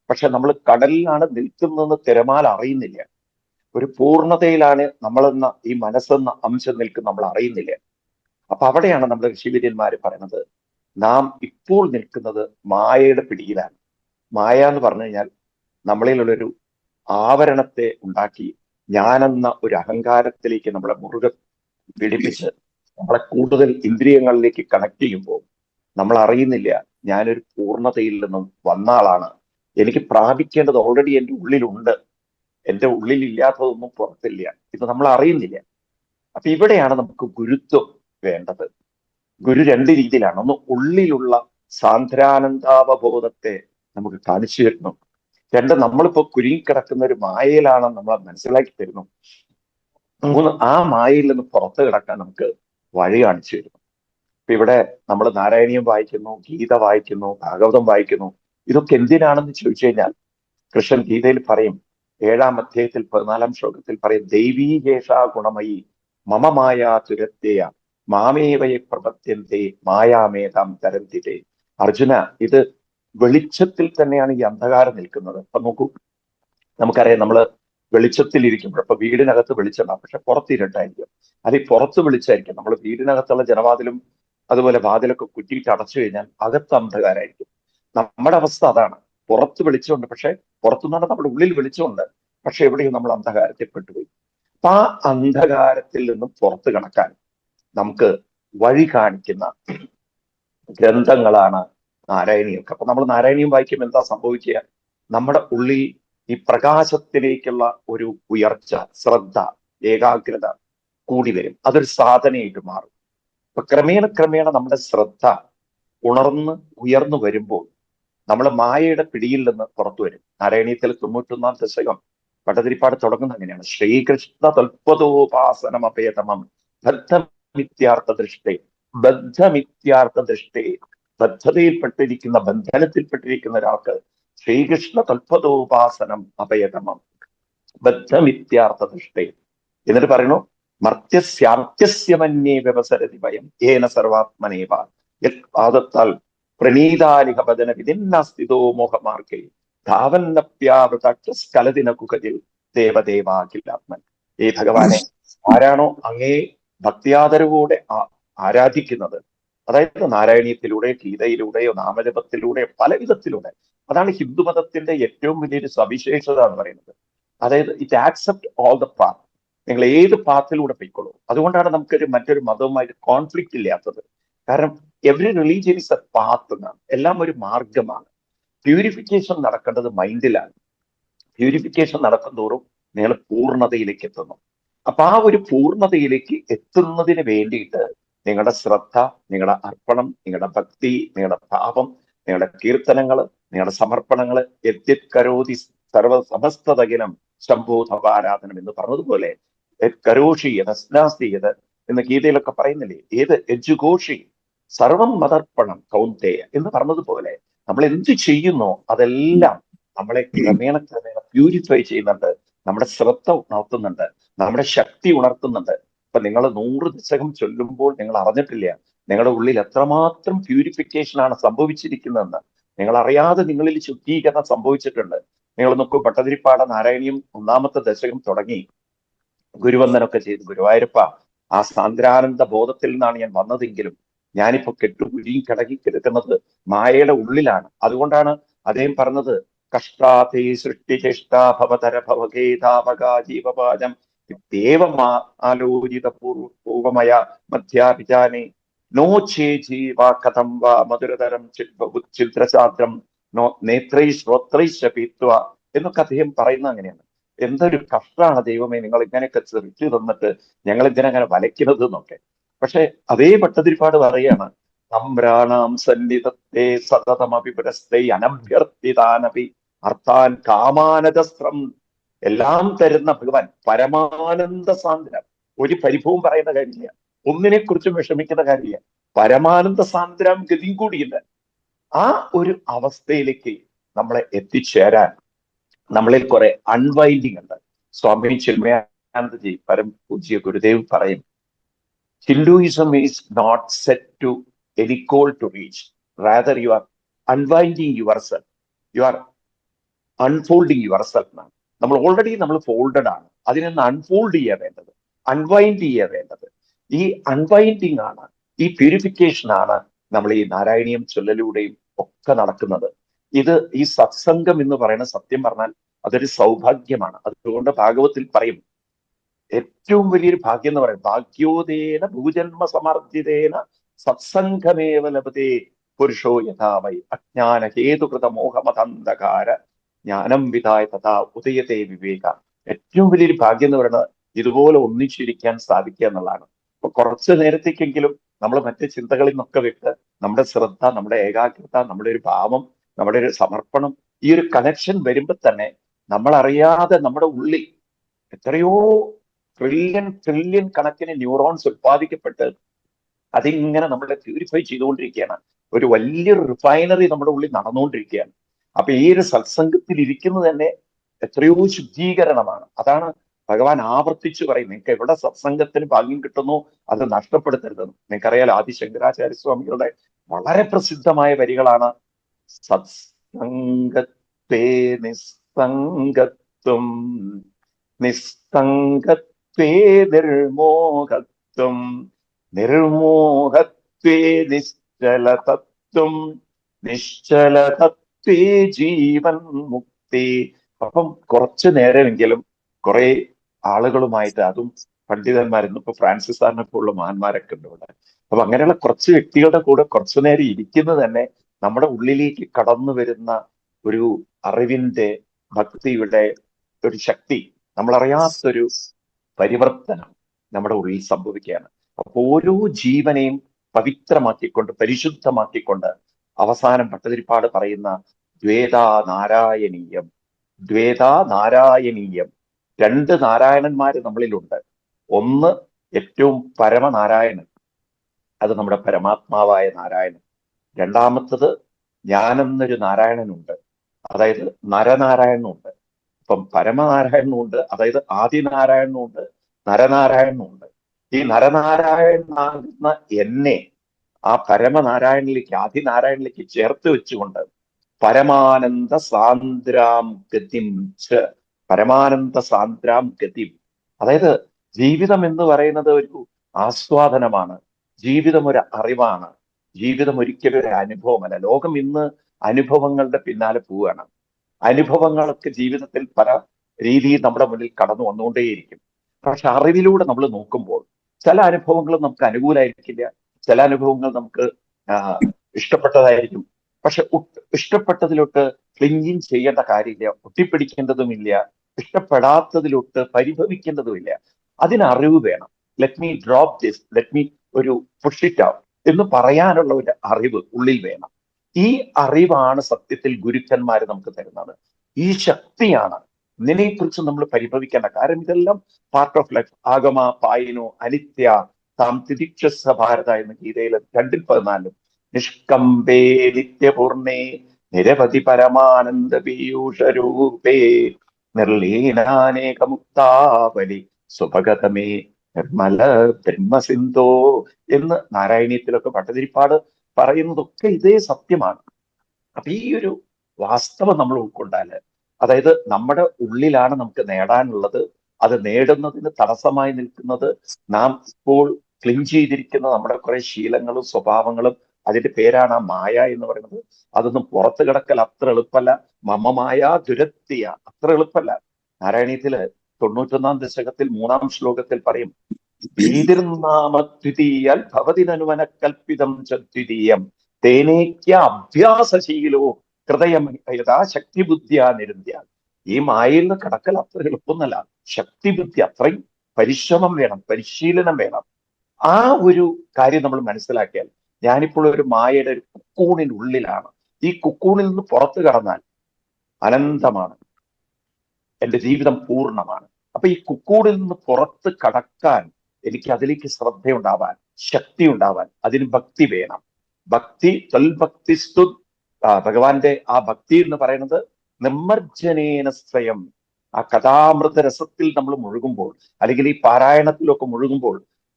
പക്ഷെ നമ്മൾ കടലിലാണ് നിൽക്കുന്നതെന്ന് തിരമാല അറിയുന്നില്ല. ഒരു പൂർണ്ണതയിലാണ് നമ്മളെന്ന ഈ മനസ്സെന്ന അംശം നിൽക്കുന്ന നമ്മൾ അറിയുന്നില്ല. അപ്പൊ അവിടെയാണ് നമ്മുടെ ഋഷിവര്യന്മാര് പറയുന്നത് നാം ഇപ്പോൾ നിൽക്കുന്നത് മായയുടെ പിടിയിലാണ്. മായ എന്ന് പറഞ്ഞു കഴിഞ്ഞാൽ നമ്മളിലുള്ളൊരു ആവരണത്തെ ഉണ്ടാക്കി ഞാനെന്ന ഒരു അഹങ്കാരത്തിലേക്ക് നമ്മളെ മുറുകെ പിടിപ്പിച്ച് നമ്മളെ കൂടുതൽ ഇന്ദ്രിയങ്ങളിലേക്ക് കണക്ട് ചെയ്യുമ്പോൾ നമ്മൾ അറിയുന്നില്ല ഞാനൊരു പൂർണ്ണതയിൽ നിന്നും വന്ന ആളാണ്. എനിക്ക് പ്രാപിക്കേണ്ടത് ഓൾറെഡി എൻ്റെ ഉള്ളിലുണ്ട്. എൻ്റെ ഉള്ളിൽ ഇല്ലാത്തതൊന്നും പുറത്തില്ല. ഇത് നമ്മൾ അറിയുന്നില്ല. അപ്പൊ ഇവിടെയാണ് നമുക്ക് ഗുരുത്വം വേണ്ടത്. ഗുരു രണ്ട് രീതിയിലാണ്. ഒന്ന് ഉള്ളിലുള്ള സാന്ദ്രാനന്ദാവബോധത്തെ നമുക്ക് കാണിച്ചു തരുന്നു. രണ്ട്, നമ്മളിപ്പോ കുരുങ്ങിക്കിടക്കുന്ന ഒരു മായയിലാണ് നമ്മളെ മനസ്സിലാക്കി തരുന്നു. മൂന്ന്, ആ മായയിൽ നിന്ന് പുറത്ത് കിടക്കാൻ നമുക്ക് വഴി കാണിച്ചു തരുന്നു. ഇപ്പൊ ഇവിടെ നമ്മൾ നാരായണീയം വായിക്കുന്നു, ഗീത വായിക്കുന്നു, ഭാഗവതം വായിക്കുന്നു. ഇതൊക്കെ എന്തിനാണെന്ന് ചോദിച്ചു കഴിഞ്ഞാൽ കൃഷ്ണൻ ഗീതയിൽ പറയും, 7-ാം അധ്യായത്തിൽ 14-ാം ശ്ലോകത്തിൽ പറയും, ദൈവീകേഷാ ഗുണമയി മമ മായാ തുരത്തെയ മാമേവയെ പ്രപത്യന്തേ മായാമേതാം തരന്തിരേ. അർജുന, ഇത് വെളിച്ചത്തിൽ തന്നെയാണ് ഈ അന്ധകാരം നിൽക്കുന്നത്. അപ്പൊ നോക്കൂ, നമുക്കറിയാം നമ്മള് വെളിച്ചത്തിൽ ഇരിക്കുമ്പോൾ, അപ്പൊ വീടിനകത്ത് വെളിച്ചമുണ്ടാവും, പക്ഷെ പുറത്ത് ഇരുട്ടായിരിക്കും. അത് ഈ പുറത്ത് വെളിച്ചമായിരിക്കും. നമ്മൾ വീടിനകത്തുള്ള ജനവാതിലും അതുപോലെ വാതിലൊക്കെ കുറ്റിയിട്ട് അടച്ചു കഴിഞ്ഞാൽ അകത്ത് അന്ധകാരമായിരിക്കും. നമ്മുടെ അവസ്ഥ അതാണ്. പുറത്ത് വെളിച്ചമുണ്ട്, പക്ഷെ പുറത്തുനിന്നാണ് നമ്മുടെ ഉള്ളിൽ വെളിച്ചമുണ്ട്, പക്ഷെ എവിടെയും നമ്മൾ അന്ധകാരത്തിൽ പെട്ടുപോയി. അപ്പൊ ആ അന്ധകാരത്തിൽ നിന്നും പുറത്ത് കടക്കാൻ നമുക്ക് വഴി കാണിക്കുന്ന ഗ്രന്ഥങ്ങളാണ് നാരായണീയമൊക്കെ. അപ്പൊ നമ്മൾ നാരായണീയം വായിക്കുമ്പോൾ എന്താ സംഭവിക്കുക? നമ്മുടെ ഉള്ളിൽ ഈ പ്രകാശത്തിലേക്കുള്ള ഒരു ഉയർച്ച, ശ്രദ്ധ, ഏകാഗ്രത കൂടി വരും. അതൊരു സാധനയായിട്ട് മാറും. അപ്പൊ ക്രമേണ നമ്മുടെ ശ്രദ്ധ ഉയർന്നു വരുമ്പോൾ നമ്മൾ മായയുടെ പിടിയിൽ നിന്ന് പുറത്തു വരും. നാരായണീയത്തിൽ 91-ാം ദശകം ഭട്ടതിരിപ്പാട് തുടങ്ങുന്നത് അങ്ങനെയാണ്. ശ്രീകൃഷ്ണ തൽപതോപാസനം അപേതമം ബദ്ധമിത്യാർത്ഥ ദൃഷ്ടേ. ബദ്ധമിത്യാർത്ഥ ദൃഷ്ടേ. ബദ്ധതയിൽപ്പെട്ടിരിക്കുന്ന, ബന്ധനത്തിൽപ്പെട്ടിരിക്കുന്ന ഒരാൾക്ക് ശ്രീകൃഷ്ണ തൽപതോപാസനം അപേതമം ബദ്ധമിത്യാർത്ഥ ദൃഷ്ടേ. എന്നിട്ട് പറയുന്നു, മർത്യസ്യാർത്യസ്യമന്യേ വ്യവസരതി ഭയം ഏന സർവാത്മനേവ പാദത്താൽ പ്രണീതാലിഹ ഭജന വിധിന്നാസ്ഥിതോ മോഹമാർഗേ ധാവന്നപ്യാവൃതസ്കലദിന കുഹതിൽ ദേവദേവാഖിലാത്മൻ. ഏ ഭഗവാനെ, ആരാണോ അങ്ങേ ഭക്തിയാദരവോടെ ആരാധിക്കുന്നത്, അതായത് നാരായണീയത്തിലൂടെ, ഗീതയിലൂടെയോ, നാമജപത്തിലൂടെയോ, പല വിധത്തിലൂടെ, അതാണ് ഹിന്ദുമതത്തിന്റെ ഏറ്റവും വലിയൊരു സവിശേഷത എന്ന് പറയുന്നത്. അതായത് it accept all the path. നിങ്ങൾ ഏത് പാത്തിലൂടെ പൊയ്ക്കൊള്ളൂ. അതുകൊണ്ടാണ് നമുക്കൊരു മറ്റൊരു മതവുമായിട്ട് കോൺഫ്ലിക്റ്റ് ഇല്ലാത്തത്. കാരണം every religion is A path എന്നാണ്. എല്ലാം ഒരു മാർഗമാണ്. പ്യൂരിഫിക്കേഷൻ നടക്കേണ്ടത് മൈൻഡിലാണ്. പ്യൂരിഫിക്കേഷൻ നടക്കുന്തോറും നിങ്ങൾ പൂർണ്ണതയിലേക്ക് എത്തുന്നു. അപ്പൊ ആ ഒരു പൂർണ്ണതയിലേക്ക് എത്തുന്നതിന് വേണ്ടിയിട്ട് നിങ്ങളുടെ ശ്രദ്ധ, നിങ്ങളുടെ അർപ്പണം, നിങ്ങളുടെ ഭക്തി, നിങ്ങളുടെ ഭാവം, നിങ്ങളുടെ കീർത്തനങ്ങൾ, നിങ്ങളുടെ സമർപ്പണങ്ങൾ, യദ്യത്കരോതി സർവസമസ്തതകിലം ശംഭൂതവാരാധനം എന്ന് പറഞ്ഞതുപോലെ കരോഷിയത് എന്ന് ഗീതയിലൊക്കെ പറയുന്നില്ലേ? ഏത് എജുഘോഷി സർവം മതർപ്പണം കൗന്ദേയ എന്ന് പറഞ്ഞതുപോലെ നമ്മൾ എന്ത് ചെയ്യുന്നോ അതെല്ലാം നമ്മളെ ക്രമേണ പ്യൂരിഫൈ ചെയ്യുന്നുണ്ട്. നമ്മുടെ ശ്രദ്ധ ഉണർത്തുന്നുണ്ട്, നമ്മുടെ ശക്തി ഉണർത്തുന്നുണ്ട്. ഇപ്പൊ നിങ്ങൾ 100 ദശകം ചൊല്ലുമ്പോൾ നിങ്ങൾ അറിഞ്ഞിട്ടില്ല നിങ്ങളുടെ ഉള്ളിൽ എത്രമാത്രം പ്യൂരിഫിക്കേഷൻ ആണ് സംഭവിച്ചിരിക്കുന്നതെന്ന്. നിങ്ങൾ അറിയാതെ നിങ്ങളിൽ ശുദ്ധീകരണം സംഭവിച്ചിട്ടുണ്ട്. നിങ്ങൾ നോക്കൂ, ഭട്ടതിരിപ്പാട് നാരായണീയം 1-ാമത്തെ ദശകം തുടങ്ങി ഗുരുവന്ദനൊക്കെ ചെയ്തു. ഗുരുവായൂരപ്പ, ആ സാന്ദ്രാനന്ദ ബോധത്തിൽ നിന്നാണ് ഞാൻ വന്നതെങ്കിലും ഞാനിപ്പോ കെട്ടുകുഴിയും കിടക്കി കിടക്കുന്നത് മായയുടെ ഉള്ളിലാണ്. അതുകൊണ്ടാണ് അദ്ദേഹം പറഞ്ഞത്, കഷ്ടാതേ സൃഷ്ടിചേഷ്ടാ ഭവതര ഭവഗേതാവകാ ജീവപാജം ദേവമാ ആലോചിത പൂർവമയ മധ്യാഭിജാനെ നോ ചേ ജീവാ കഥം വാ മധുരതരം ചിത്രശാദ്രം നോ നേത്രൈ ശ്രോത്രൈശ പീത്വ എന്നൊക്കെ അദ്ദേഹം പറയുന്നത് അങ്ങനെയാണ്. എന്തൊരു കഷ്ടമാണ് ദൈവമേ, നിങ്ങൾ ഇങ്ങനെയൊക്കെ ചെറുക്കി തന്നിട്ട് ഞങ്ങൾ ഇതിനങ്ങനെ വലയ്ക്കുന്നത് എന്നൊക്കെ. പക്ഷെ അതേ ഭട്ടതിരിപ്പാട് പറയാണ്, നമ്രാണാം സന്നിധത്തെ സതതമഭിപുരസ്തൈ അനഭ്യർത്ഥിതാനപി അർത്ഥാൻ കാമാനദസ്ത്രം. എല്ലാം തരുന്ന ഭഗവാൻ പരമാനന്ദ സാന്ദ്രം. ഒരു പരിഭവം പറയുന്ന കാര്യമില്ല, ഒന്നിനെ കുറിച്ചും വിഷമിക്കുന്ന കാര്യമില്ല. പരമാനന്ദ സാന്ദ്രം ഗതിയും കൂടിയില്ല. ആ ഒരു അവസ്ഥയിലേക്ക് നമ്മളെ എത്തിച്ചേരാൻ നമ്മളിൽ കുറെ അൺവൈൻഡിങ് ഉണ്ട്. സ്വാമി ചിന്മയാനന്ദജി പരം പൂജ്യ ഗുരുദേവ് പറയും, Hinduism is not set to any goal to reach. Rather, you are unwinding yourself. You are unfolding yourself. നമ്മൾ ഓൾറെഡി ഫോൾഡഡ് ആണ്. അതിനൊന്ന് അൺഫോൾഡ് ചെയ്യാൻ വേണ്ടത്, അൺവൈൻഡ് ചെയ്യാൻ വേണ്ടത്. ഈ അൺവൈൻഡിങ് ആണ്, ഈ പ്യൂരിഫിക്കേഷൻ ആണ് നമ്മൾ ഈ നാരായണീയം ചൊല്ലലൂടെയും ഒക്കെ നടക്കുന്നത്. ഇത് ഈ സത്സംഗം എന്ന് പറയുന്ന, സത്യം പറഞ്ഞാൽ അതൊരു സൗഭാഗ്യമാണ്. അതുകൊണ്ട് ഭാഗവത്തിൽ പറയും, ഏറ്റവും വലിയൊരു ഭാഗ്യം എന്ന് പറയും, ഭാഗ്യോദേന ഭൂജന്മ സമർജിതേന സത്സംഗമേവ ലഭതേ പുരുഷോ യഥാവൈ അജ്ഞാന ഹേതുകൃത മോഹമതന്ധകാര ജ്ഞാനം വിധായ തഥാ ഉദയത്തെ വിവേക. ഏറ്റവും വലിയൊരു ഭാഗ്യം എന്ന് പറയുന്നത് ഇതുപോലെ ഒന്നിച്ചിരിക്കാൻ സാധിക്കുക എന്നുള്ളതാണ്. അപ്പൊ കുറച്ചു നേരത്തേക്കെങ്കിലും നമ്മൾ മറ്റ് ചിന്തകളിൽ നിന്നൊക്കെ വിട്ട് നമ്മുടെ ശ്രദ്ധ, നമ്മുടെ ഏകാഗ്രത, നമ്മുടെ ഒരു ഭാവം, നമ്മുടെ ഒരു സമർപ്പണം, ഈ ഒരു കണക്ഷൻ വരുമ്പോൾ തന്നെ നമ്മൾ അറിയാതെ നമ്മുടെ ഉള്ളിൽ എത്രയോ ട്രില്യൺ കണക്കിന് ന്യൂറോൺസ് ഉത്പാദിക്കപ്പെട്ട് അതിങ്ങനെ നമ്മളെ പ്യൂരിഫൈ ചെയ്തുകൊണ്ടിരിക്കുകയാണ്. ഒരു വലിയൊരു റിഫൈനറി നമ്മുടെ ഉള്ളിൽ നടന്നുകൊണ്ടിരിക്കുകയാണ്. അപ്പൊ ഈ ഒരു സത്സംഗത്തിൽ ഇരിക്കുന്നത് തന്നെ എത്രയോ ശുദ്ധീകരണമാണ്. അതാണ് ഭഗവാൻ ആവർത്തിച്ചു പറയും, നിങ്ങൾക്ക് എവിടെ സത്സംഗത്തിന് ഭാഗ്യം കിട്ടുന്നു അത് നഷ്ടപ്പെടുത്തരുതെന്ന്. നിങ്ങൾക്കറിയാലോ, ആദി ശങ്കരാചാര്യ സ്വാമികളുടെ വളരെ പ്രസിദ്ധമായ വരികളാണ്, സത്സംഗത്വേ നിസ്സംഗത്വം, നിസ്സംഗത്വേ നിർമോഹത്വം, നിർമോഹത്വേ നിശ്ചലതത്വം, നിശ്ചലതത്വേ ജീവൻ മുക്തി. അപ്പം കുറച്ചു നേരമെങ്കിലും കുറെ ആളുകളുമായിട്ട്, അതും പണ്ഡിതന്മാരെന്ന് ഇപ്പൊ ഫ്രാൻസിസ് സാറിനൊക്കെ ഉള്ള മഹാന്മാരൊക്കെ ഉണ്ട് ഇവിടെ. അപ്പൊ അങ്ങനെയുള്ള കുറച്ച് വ്യക്തികളുടെ കൂടെ കുറച്ചു നേരം ഇരിക്കുന്നത് തന്നെ നമ്മുടെ ഉള്ളിലേക്ക് കടന്നു വരുന്ന ഒരു അറിവിന്റെ, ഭക്തിയുടെ ഒരു ശക്തി, നമ്മളറിയാത്തൊരു പരിവർത്തനം നമ്മുടെ ഉള്ളിൽ സംഭവിക്കുകയാണ്. അപ്പൊ ഓരോ ജീവനെയും പവിത്രമാക്കിക്കൊണ്ട്, പരിശുദ്ധമാക്കിക്കൊണ്ട് അവസാനം ഭട്ടതിരിപ്പാട് പറയുന്ന ദ്വേതാ നാരായണീയം, ദ്വേതാ നാരായണീയം. രണ്ട് നാരായണന്മാര് നമ്മളിലുണ്ട്. ഒന്ന് ഏറ്റവും പരമനാരായണൻ, അത് നമ്മുടെ പരമാത്മാവായ നാരായണൻ. രണ്ടാമത്തത് ഞാനെന്നൊരു നാരായണനുണ്ട്, അതായത് നരനാരായണനുണ്ട്. ഇപ്പം പരമനാരായണനുണ്ട്, അതായത് ആദിനാരായണനുണ്ട്, നരനാരായണനുണ്ട്. ഈ നരനാരായണനാകുന്ന എന്നെ ആ പരമനാരായണനിലേക്ക്, ആദിനാരായണനിലേക്ക് ചേർത്ത് വെച്ചുകൊണ്ട് പരമാനന്ദ സാന്ദ്രാം ഗതിം ച, പരമാനന്ദ സാന്ദ്രാം ഗതിം. അതായത് ജീവിതം എന്ന് പറയുന്നത് ഒരു ആസ്വാദനമാണ്, ജീവിതം ഒരു അറിവാണ്, ജീവിതം ഒരിക്കലും ഒരു അനുഭവമല്ല. ലോകം ഇന്ന് അനുഭവങ്ങളുടെ പിന്നാലെ പോവുകയാണ്. അനുഭവങ്ങളൊക്കെ ജീവിതത്തിൽ പല രീതിയിൽ നമ്മുടെ മുന്നിൽ കടന്നു വന്നുകൊണ്ടേയിരിക്കും. പക്ഷെ അറിവിലൂടെ നമ്മൾ നോക്കുമ്പോൾ ചില അനുഭവങ്ങൾ നമുക്ക് അനുകൂലമായിരിക്കില്ല, ചില അനുഭവങ്ങൾ നമുക്ക് ഇഷ്ടപ്പെട്ടതായിരിക്കും. പക്ഷെ ഇഷ്ടപ്പെട്ടതിലോട്ട് ക്ലിങ്ങിങ് ചെയ്യേണ്ട കാര്യമില്ല, ഒട്ടിപ്പിടിക്കേണ്ടതുമില്ല. ഇഷ്ടപ്പെടാത്തതിലോട്ട് പരിഭവിക്കേണ്ടതുമില്ല. അതിന് അറിവ് വേണം. Let me drop this, let me ഒരു പുഷ് ഇറ്റ് ഔട്ട് എന്ന് പറയാനുള്ള ഒരു അറിവ് ഉള്ളിൽ വേണം. ഈ അറിവാണ് സത്യത്തിൽ ഗുരുക്കന്മാർ നമുക്ക് തരുന്നത്. ഈ ശക്തിയാണ്. ഇതിനെക്കുറിച്ച് നമ്മൾ പരിഭവിക്കേണ്ട, കാരണം ഇതെല്ലാം പാർട്ട് ഓഫ് ലൈഫ്. ആഗമ പായിനോ അനിത്യ താം തിദിക്ഷസ ഭാരത എന്ന ഗീതയിൽ 2:14 നിഷ്കമ്പേ നിത്യപൂർണേ നിരവധി പരമാനന്ദ പീയൂഷരൂപേ നിർലീനാനേകമുക്താവലി സുഭഗതമേ നിർമ്മല ബ്രഹ്മസിന്ധോ എന്ന് നാരായണീയത്തിലൊക്കെ ഭട്ടതിരിപ്പാട് പറയുന്നതൊക്കെ ഇതേ സത്യമാണ്. അപ്പൊ ഈ ഒരു വാസ്തവം നമ്മൾ ഉൾക്കൊണ്ടാല്, അതായത് നമ്മുടെ ഉള്ളിലാണ് നമുക്ക് നേടാനുള്ളത്, അത് നേടുന്നതിന് തടസ്സമായി നിൽക്കുന്നത് നാം ഇപ്പോൾ ക്ലിങ് ചെയ്തിരിക്കുന്ന നമ്മുടെ കുറെ ശീലങ്ങളും സ്വഭാവങ്ങളും, അതിന്റെ പേരാണ് ആ മായ എന്ന് പറയുന്നത്. അതൊന്നും പുറത്തു കിടക്കൽ അത്ര എളുപ്പമല്ല. മമമായ ദുരത്തിയ, അത്ര എളുപ്പമല്ല. നാരായണീയത്തില് 91 ദശകത്തിൽ 3-ാം ശ്ലോകത്തിൽ പറയും, ഭീതിർനാമദ്വിതീയാൽ ഭവതിനനുവന കൽപ്പിതം ചദ്വിതീയം തേനേക്യ അഭ്യാസശീലോ ഹൃദയം യഥാ ശക്തിബുദ്ധിയാ നിരുന്ധ്യാൽ. ഈ മായയിൽ നിന്ന് കടക്കൽ അത്ര എളുപ്പമൊന്നല്ല. ശക്തിബുദ്ധി, അത്രയും പരിശ്രമം വേണം, പരിശീലനം വേണം. ആ ഒരു കാര്യം നമ്മൾ മനസ്സിലാക്കിയാൽ, ഞാനിപ്പോൾ ഒരു മായയുടെ ഒരു കുക്കൂണിനുള്ളിലാണ്. ഈ കുക്കൂണിൽ നിന്ന് പുറത്തു കടന്നാൽ അനന്തമാണ്, എന്റെ ജീവിതം പൂർണ്ണമാണ്. അപ്പൊ ഈ കുക്കൂണിൽ നിന്ന് പുറത്ത് കടക്കാൻ എനിക്ക് അതിലേക്ക് ശ്രദ്ധയുണ്ടാവാൻ, ശക്തി ഉണ്ടാവാൻ, അതിന് ഭക്തി വേണം. ഭക്തി തൽഭക്തിസ്തു, ഭഗവാന്റെ ആ ഭക്തി എന്ന് പറയുന്നത് നിർമ്മർജനേന സ്വയം. ആ കഥാമൃത രസത്തിൽ നമ്മൾ മുഴുകുമ്പോൾ, അല്ലെങ്കിൽ ഈ പാരായണത്തിലൊക്കെ മുഴുകുമ്പോൾ,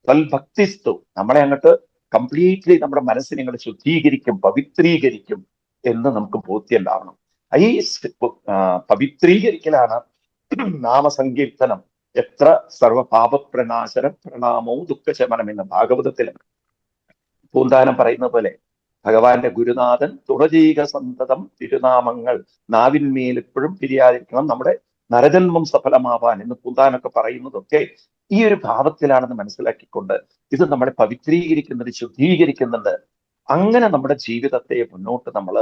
തൽഭക്തിസ്തു നമ്മളെ അങ്ങോട്ട് കംപ്ലീറ്റ്ലി നമ്മുടെ മനസ്സിനെ അങ്ങോട്ട് ശുദ്ധീകരിക്കും, പവിത്രീകരിക്കും എന്ന് നമുക്ക് ബോധ്യം ഉണ്ടാവണം. ഈ പവിത്രീകരിക്കലാണ് നാമസങ്കീർത്തനം. എത്ര സർവപാപപ്രണാശനം പ്രണാമോ ദുഃഖശമനം എന്ന ഭാഗവതത്തില് പൂന്താനം പറയുന്ന പോലെ ഭഗവാന്റെ ഗുരുനാഥൻ തുണജീക സന്തതം തിരുനാമങ്ങൾ നാവിന്മേൽ എപ്പോഴും പിരിയാതിരിക്കണം, നമ്മുടെ നരജന്മം സഫലമാവാൻ എന്ന് പൂന്താനൊക്കെ പറയുന്നതൊക്കെ ഈ ഒരു ഭാവത്തിലാണെന്ന് മനസ്സിലാക്കിക്കൊണ്ട് ഇത് നമ്മളെ പവിത്രീകരിക്കുന്നുണ്ട്, ശുദ്ധീകരിക്കുന്നുണ്ട്. അങ്ങനെ നമ്മുടെ ജീവിതത്തെ മുന്നോട്ട് നമ്മൾ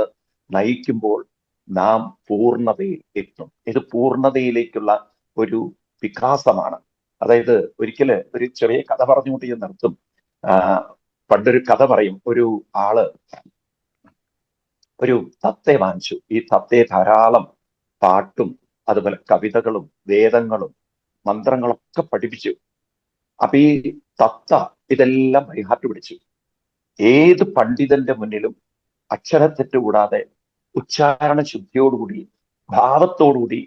നയിക്കുമ്പോൾ നാം പൂർണ്ണതയിൽ എത്തും. ഇത് പൂർണ്ണതയിലേക്കുള്ള ഒരു വികാസമാണ്. അതായത് ഒരിക്കല് ഒരു ചെറിയ കഥ പറഞ്ഞുകൊണ്ട് ഞാൻ നിർത്തും. പണ്ടൊരു കഥ പറയും. ഒരു ആള് ഒരു തത്തയെ വാങ്ങിച്ചു. ഈ തത്തയെ ധാരാളം പാട്ടും അതുപോലെ കവിതകളും വേദങ്ങളും മന്ത്രങ്ങളൊക്കെ പഠിപ്പിച്ചു. അപ്പൊ ഈ തത്ത ഇതെല്ലാം ബൈഹാർട്ട് പിടിച്ചു. ഏത് പണ്ഡിതന്റെ മുന്നിലും അക്ഷരത്തെറ്റ് കൂടാതെ ഉച്ചാരണ ശുദ്ധിയോടുകൂടി ഭാവത്തോടുകൂടി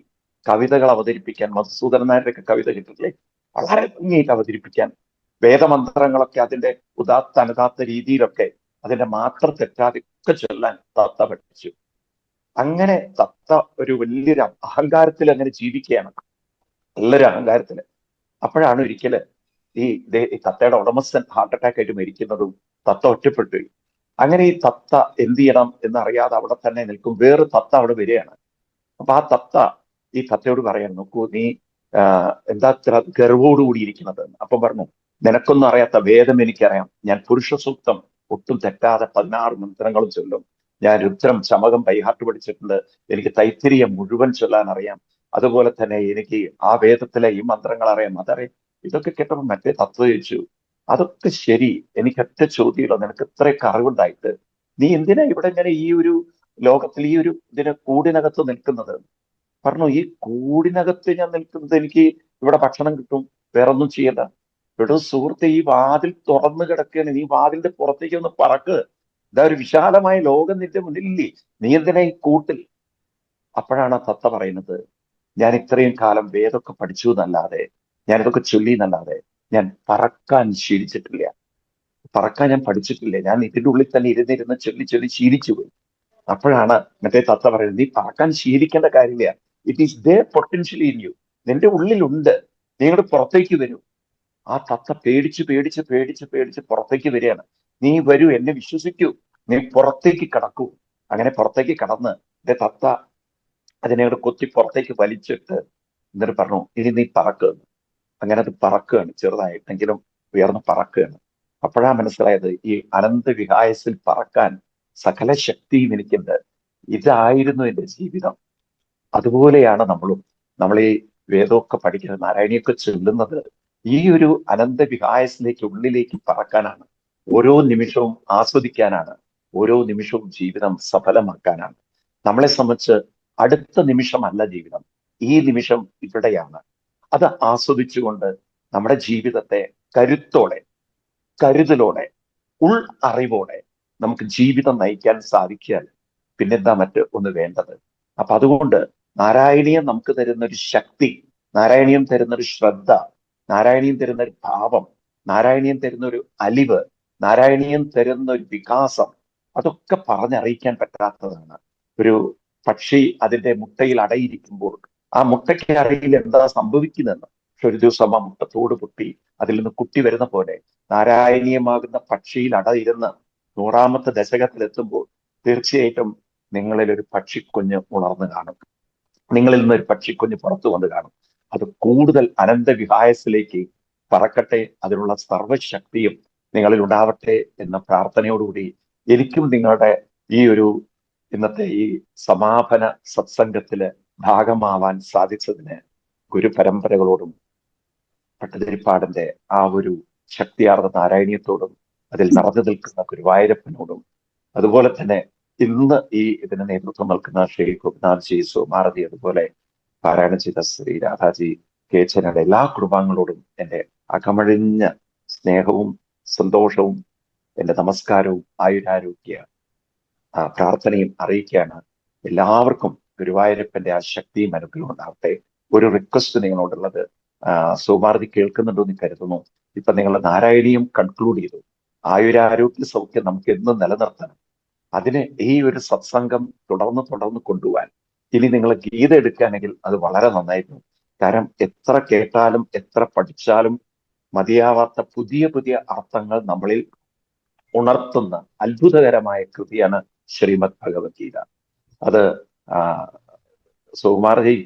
കവിതകൾ അവതരിപ്പിക്കാൻ, മധുസൂദനൻ നായരുടെയൊക്കെ കവിത കിട്ടില്ലേ, വളരെ ഭംഗിയായിട്ട് അവതരിപ്പിക്കാൻ, വേദമന്ത്രങ്ങളൊക്കെ അതിന്റെ ഉദാത്ത അനുദാത്ത രീതിയിലൊക്കെ അതിന്റെ മാത്രം തെറ്റാതെ ഒക്കെ ചൊല്ലാൻ തത്ത പഠിച്ചു. അങ്ങനെ തത്ത ഒരു വലിയൊരു അഹങ്കാരത്തിൽ അങ്ങനെ ജീവിക്കുകയാണ്, നല്ലൊരു അഹങ്കാരത്തില്. അപ്പോഴാണ് ഒരിക്കല് ഈ തത്തയുടെ ഉടമസ്ഥൻ ഹാർട്ട് അറ്റാക്ക് ആയിട്ട് മരിക്കുന്നതും തത്ത ഒറ്റപ്പെട്ടു. അങ്ങനെ ഈ തത്ത എന്ത് ചെയ്യണം എന്നറിയാതെ അവിടെ തന്നെ നിൽക്കും. വേറെ തത്ത അവിടെ വരികയാണ്. അപ്പൊ ആ തത്ത ഈ തത്തയോട് പറയാൻ, നോക്കൂ നീ എന്താ ഇത്ര ഗർവോടുകൂടി ഇരിക്കുന്നത്? അപ്പം പറഞ്ഞു, നിനക്കൊന്നും അറിയാത്ത വേദം എനിക്കറിയാം. ഞാൻ പുരുഷ സൂക്തം ഒട്ടും തെറ്റാതെ 16 മന്ത്രങ്ങളും ചൊല്ലും. ഞാൻ രുദ്രം ചമകം ബൈഹാർട്ട് പഠിച്ചിട്ടുണ്ട്. എനിക്ക് തൈത്തിരിയം മുഴുവൻ ചൊല്ലാൻ അറിയാം. അതുപോലെ തന്നെ എനിക്ക് ആ വേദത്തിലെ ഈ മന്ത്രങ്ങൾ അറിയാം, അതറിയാം. ഇതൊക്കെ കേട്ടപ്പോൾ മറ്റേ തത്വ ചോദിച്ചു, അതൊക്കെ ശരി, എനിക്ക് ഒറ്റ ചോദ്യമല്ലോ, നിനക്ക് ഇത്രയൊക്കെ അറിവുണ്ടായിട്ട് നീ എന്തിനാ ഇവിടെ ഇങ്ങനെ ഈ ഒരു ലോകത്തിൽ ഈ ഒരു കൂടിനകത്ത് നിൽക്കുന്നത്? പറഞ്ഞു, ഈ കൂടിനകത്ത് ഞാൻ നിൽക്കുന്നത് എനിക്ക് ഇവിടെ ഭക്ഷണം കിട്ടും, വേറൊന്നും ചെയ്യണ്ട. എടോ സുഹൃത്തെ, ഈ വാതിൽ തുറന്നു കിടക്കുകയാണ്, നീ വാതിലിന്റെ പുറത്തേക്ക് ഒന്ന് പറക്ക്. ഇതാ ഒരു വിശാലമായ ലോകം നിന്റെ മുന്നിലില്ലേ, നീ എന്തിനാ ഈ കൂട്ടിൽ? അപ്പോഴാണ് ആ തത്ത പറയുന്നത്, ഞാൻ ഇത്രയും കാലം വേദമൊക്കെ പഠിച്ചു എന്നല്ലാതെ, ഞാനിതൊക്കെ ചൊല്ലി എന്നല്ലാതെ ഞാൻ പറക്കാൻ ശീലിച്ചിട്ടില്ല, പറക്കാൻ ഞാൻ പഠിച്ചിട്ടില്ല. ഞാൻ ഇതിന്റെ ഉള്ളിൽ തന്നെ ഇരുന്നിരുന്ന് ചൊല്ലി ചൊല്ലി ശീലിച്ചു പോയി. അപ്പോഴാണ് മറ്റേ തത്ത പറയുന്നത്, നീ പറക്കാൻ ശീലിക്കേണ്ട കാര്യമില്ല, it is the potentially in you, നിന്റെ ഉള്ളിലുണ്ട്, നീ ഇങ്ങോട്ട് പുറത്തേക്ക് വരൂ. ആ തത്ത പേടിച്ച് പേടിച്ച് പേടിച്ച് പേടിച്ച് പുറത്തേക്ക് വരികയാണ്. നീ വരൂ, എന്നെ വിശ്വസിക്കൂ, നീ പുറത്തേക്ക് കടക്കൂ. അങ്ങനെ പുറത്തേക്ക് കടന്ന് എന്റെ തത്ത അതിനോട് കൊത്തി പുറത്തേക്ക് വലിച്ചിട്ട് എന്നിട്ട് പറഞ്ഞു, ഇനി നീ പറക്കുകയാണ്. അങ്ങനെ അത് പറക്കുകയാണ്, ചെറുതായിട്ടെങ്കിലും ഉയർന്ന് പറക്കുകയാണ്. അപ്പോഴാ മനസ്സിലായത്, ഈ അനന്ത വിഹായസിൽ പറക്കാൻ സകല ശക്തിയും എനിക്കുണ്ട്. ഇതായിരുന്നു എൻ്റെ ജീവിതം. അതുപോലെയാണ് നമ്മൾ ഈ വേദമൊക്കെ പഠിക്കുന്നത്, നാരായണിയൊക്കെ ചൊല്ലുന്നത് ഈ ഒരു അനന്ത വിഹായസിലേക്ക്, ഉള്ളിലേക്ക് പറക്കാനാണ്. ഓരോ നിമിഷവും ആസ്വദിക്കാനാണ്. ഓരോ നിമിഷവും ജീവിതം സഫലമാക്കാനാണ്. നമ്മളെ സംബന്ധിച്ച് അടുത്ത നിമിഷമല്ല ജീവിതം, ഈ നിമിഷം ഇവിടെയാണ്. അത് ആസ്വദിച്ചുകൊണ്ട് നമ്മുടെ ജീവിതത്തെ കരുത്തോടെ, കരുതലോടെ, ഉൾ അറിവോടെ നമുക്ക് ജീവിതം നയിക്കാൻ സാധിക്കാൻ പിന്നെന്താ ഒന്ന് വേണ്ടത്? അപ്പൊ അതുകൊണ്ട് നാരായണീയം നമുക്ക് തരുന്ന ഒരു ശക്തി, നാരായണീയം തരുന്ന ഒരു ശ്രദ്ധ, നാരായണീയം തരുന്ന ഒരു ഭാവം, നാരായണീയം തരുന്ന ഒരു അലിവ്, നാരായണീയം തരുന്ന ഒരു വികാസം, അതൊക്കെ പറഞ്ഞറിയിക്കാൻ പറ്റാത്തതാണ്. ഒരു പക്ഷി അതിന്റെ മുട്ടയിൽ അടയിരിക്കുമ്പോൾ ആ മുട്ടയ്ക്ക് അറിയില്ല എന്താ സംഭവിക്കുന്നതെന്ന്. പക്ഷെ ഒരു ദിവസം ആ മുട്ട തോട് പൊട്ടി അതിൽ നിന്ന് കുട്ടി വരുന്ന പോലെ നാരായണീയമാകുന്ന പക്ഷിയിൽ അടയിരുന്ന് 100ാമത്തെ ദശകത്തിലെത്തുമ്പോൾ തീർച്ചയായിട്ടും നിങ്ങളിൽ ഒരു പക്ഷിക്കുഞ്ഞ് ഉണർന്നു കാണും, നിങ്ങളിൽ നിന്ന് ഒരു പക്ഷിക്കുഞ്ഞ് പുറത്തു വന്ന് കാണും. അത് കൂടുതൽ അനന്ത വിഹായസിലേക്ക് പറക്കട്ടെ, അതിനുള്ള സർവശക്തിയും നിങ്ങളിൽ ഉണ്ടാവട്ടെ എന്ന പ്രാർത്ഥനയോടുകൂടി എനിക്കും നിങ്ങളുടെ ഈ ഒരു ഇന്നത്തെ ഈ സമാപന സത്സംഗത്തില് ഭാഗമാവാൻ സാധിച്ചതിന് ഗുരുപരമ്പരകളോടും പട്ടതിരിപ്പാടിന്റെ ആ ഒരു ശക്തിയാർന്ന നാരായണീയത്തോടും അതിൽ നിറഞ്ഞു നിൽക്കുന്ന ഗുരുവായൂരപ്പനോടും, അതുപോലെ തന്നെ ഇന്ന് ഈ ഇതിന് നേതൃത്വം നൽകുന്ന ശ്രീ ഗോപിനാഥ്ജി, സുമാരതി, അതുപോലെ പാരായണം ചെയ്ത ശ്രീ രാധാജി, കേച്ചനയുടെ എല്ലാ കുടുംബാംഗങ്ങളോടും എൻ്റെ അകമഴിഞ്ഞ സ്നേഹവും സന്തോഷവും എൻ്റെ നമസ്കാരവും ആയുരാരോഗ്യ പ്രാർത്ഥനയും അറിയിക്കുകയാണ്. എല്ലാവർക്കും ഗുരുവായൂരപ്പന്റെ ആ ശക്തിയും അനുഗ്രഹവും ഉണ്ടാവട്ടെ. ഒരു റിക്വസ്റ്റ് നിങ്ങളോടുള്ളത്, സുമാരതി കേൾക്കുന്നുണ്ടോ എന്ന് കരുതുന്നു. ഇപ്പൊ നിങ്ങൾ നാരായണീയം കൺക്ലൂഡ് ചെയ്തു. ആയുരാരോഗ്യ സൗഖ്യം നമുക്ക് എന്നും നിലനിർത്തണം. അതിന് ഈ ഒരു സത്സംഗം തുടർന്ന് കൊണ്ടുപോകാൻ ഇനി നിങ്ങൾ ഗീത എടുക്കുകയാണെങ്കിൽ അത് വളരെ നന്നായിരുന്നു. കാരണം എത്ര കേട്ടാലും എത്ര പഠിച്ചാലും മതിയാവാത്ത പുതിയ പുതിയ അർത്ഥങ്ങൾ നമ്മളിൽ ഉണർത്തുന്ന അത്ഭുതകരമായ കൃതിയാണ് ശ്രീമദ് ഭഗവത്ഗീത. അത് സുകുമാർജി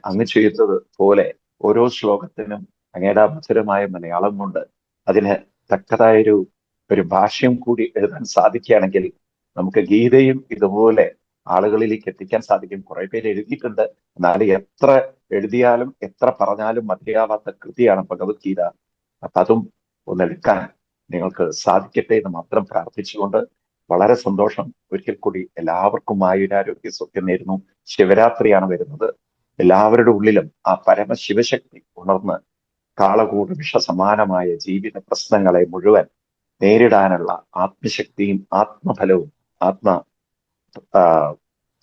അങ്ങ് ചെയ്തത് പോലെ ഓരോ ശ്ലോകത്തിനും അങ്ങയുടെ മധുരമായ മലയാളം കൊണ്ട് അതിന് തക്കതായൊരു ഭാഷ്യം കൂടി എഴുതാൻ സാധിക്കുകയാണെങ്കിൽ നമുക്ക് ഗീതയും ഇതുപോലെ ആളുകളിലേക്ക് എത്തിക്കാൻ സാധിക്കും. കുറെ പേര് എഴുതിയിട്ടുണ്ട്, എന്നാൽ എത്ര എഴുതിയാലും എത്ര പറഞ്ഞാലും മതിയാവാത്ത കൃതിയാണ് ഭഗവത്ഗീത. അപ്പൊ അതും ഒന്നെടുക്കാൻ നിങ്ങൾക്ക് സാധിക്കട്ടെ എന്ന് മാത്രം പ്രാർത്ഥിച്ചുകൊണ്ട് വളരെ സന്തോഷം. ഒരിക്കൽ കൂടി എല്ലാവർക്കും ആയുരാരോഗ്യ സൗഖ്യം നേരുന്നു. ശിവരാത്രിയാണ് വരുന്നത്. എല്ലാവരുടെ ഉള്ളിലും ആ പരമശിവശക്തി ഉണർന്ന് കാളകൂട വിഷസമാനമായ ജീവിത പ്രശ്നങ്ങളെ മുഴുവൻ നേരിടാനുള്ള ആത്മശക്തിയും ആത്മഫലവും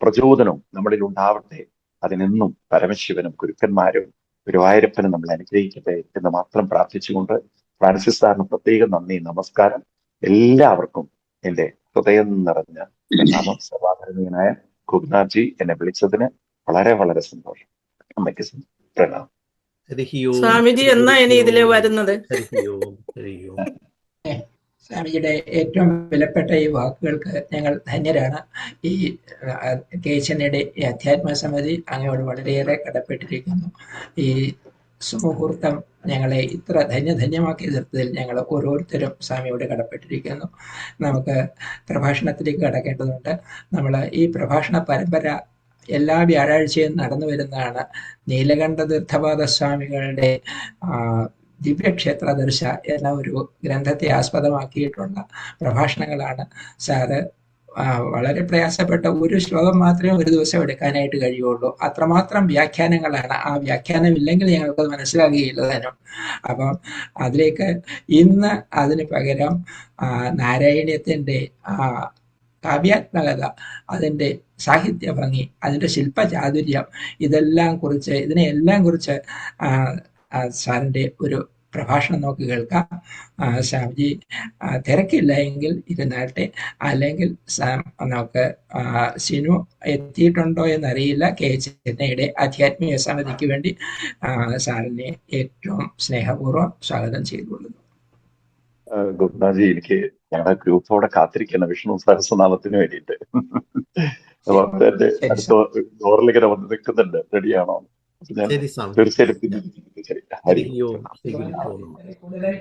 പ്രചോദനവും നമ്മളിൽ ഉണ്ടാവട്ടെ. അതിനെന്നും പരമശിവനും ഗുരുക്കന്മാരും ഗുരുവായൂരപ്പനും നമ്മൾ അനുഗ്രഹിക്കട്ടെ എന്ന് മാത്രം പ്രാർത്ഥിച്ചുകൊണ്ട് ഫ്രാൻസിസ് സാറിന് പ്രത്യേകം നന്ദി, നമസ്കാരം. എല്ലാവർക്കും എന്റെ ഹൃദയം നിറഞ്ഞ പ്രണാമം. സഭാധരണീയനായ ഗോപിനാഥ്ജി എന്നെ വിളിച്ചതിന് വളരെ വളരെ സന്തോഷം. അമ്മയ്ക്ക് പ്രണാമം. സ്വാമിജി എന്നാ ഇനി ഇതിലെ വരുന്നത്? സ്വാമിജിയുടെ ഏറ്റവും വിലപ്പെട്ട ഈ വാക്കുകൾക്ക് ഞങ്ങൾ ധന്യരാണ്. ഈ കേശനയുടെ ഈ അധ്യാത്മ സമിതി അങ്ങയോട് വളരെയേറെ കടപ്പെട്ടിരിക്കുന്നു. ഈ സുമുഹൂർത്തം ഞങ്ങളെ ഇത്ര ധന്യമാക്കി തീർത്തതിൽ ഞങ്ങൾ ഓരോരുത്തരും സ്വാമിയോട് കടപ്പെട്ടിരിക്കുന്നു. നമുക്ക് പ്രഭാഷണത്തിലേക്ക് കടക്കേണ്ടതുണ്ട്. നമ്മൾ ഈ പ്രഭാഷണ പരമ്പര എല്ലാ വ്യാഴാഴ്ചയും നടന്നു വരുന്നതാണ്. നീലകണ്ഠ തീർത്ഥപാദ സ്വാമികളുടെ ദിവ്യക്ഷേത്ര ദർശ എന്ന ഒരു ഗ്രന്ഥത്തെ ആസ്പദമാക്കിയിട്ടുള്ള പ്രഭാഷണങ്ങളാണ്. സാറ് വളരെ പ്രയാസപ്പെട്ട ഒരു ശ്ലോകം മാത്രമേ ഒരു ദിവസം എടുക്കാനായിട്ട് കഴിയുള്ളൂ. അത്രമാത്രം വ്യാഖ്യാനങ്ങളാണ്. ആ വ്യാഖ്യാനം ഇല്ലെങ്കിൽ ഞങ്ങൾക്കത് മനസ്സിലാകുകയില്ല താനും. അപ്പം അതിലേക്ക് ഇന്ന് അതിന് പകരം നാരായണീയത്തിൻ്റെ കാവ്യാത്മകത, അതിൻ്റെ സാഹിത്യ ഭംഗി, അതിൻ്റെ ശില്പചാതുര്യം, ഇതിനെയെല്ലാം കുറിച്ച് സാറിൻ്റെ ഒരു പ്രഭാഷണം നോക്കി കേൾക്കാം. സ്വാമിജി തിരക്കില്ല എങ്കിൽ ഇരുന്നാട്ടെ, അല്ലെങ്കിൽ നമുക്ക് സിനു എത്തിയിട്ടുണ്ടോ എന്നറിയില്ല. ചെന്നൈയുടെ ആധ്യാത്മിക സമിതിക്ക് വേണ്ടി സാറിനെ ഏറ്റവും സ്നേഹപൂർവ്വം സ്വാഗതം ചെയ്തുകൊള്ളുന്നു. ഗുരുനാഥി, എനിക്ക് ഞങ്ങളുടെ ഗ്രൂപ്പോടെ കാത്തിരിക്കുന്ന വിഷ്ണു സഹസ്രനാമത്തിന് വേണ്ടിയിട്ട് അടുത്ത ഡോറിലിങ്ങനെ വന്ന് നിൽക്കുന്നുണ്ട്. റെഡിയാണോ? തീർച്ചയായിട്ടും. ശരി.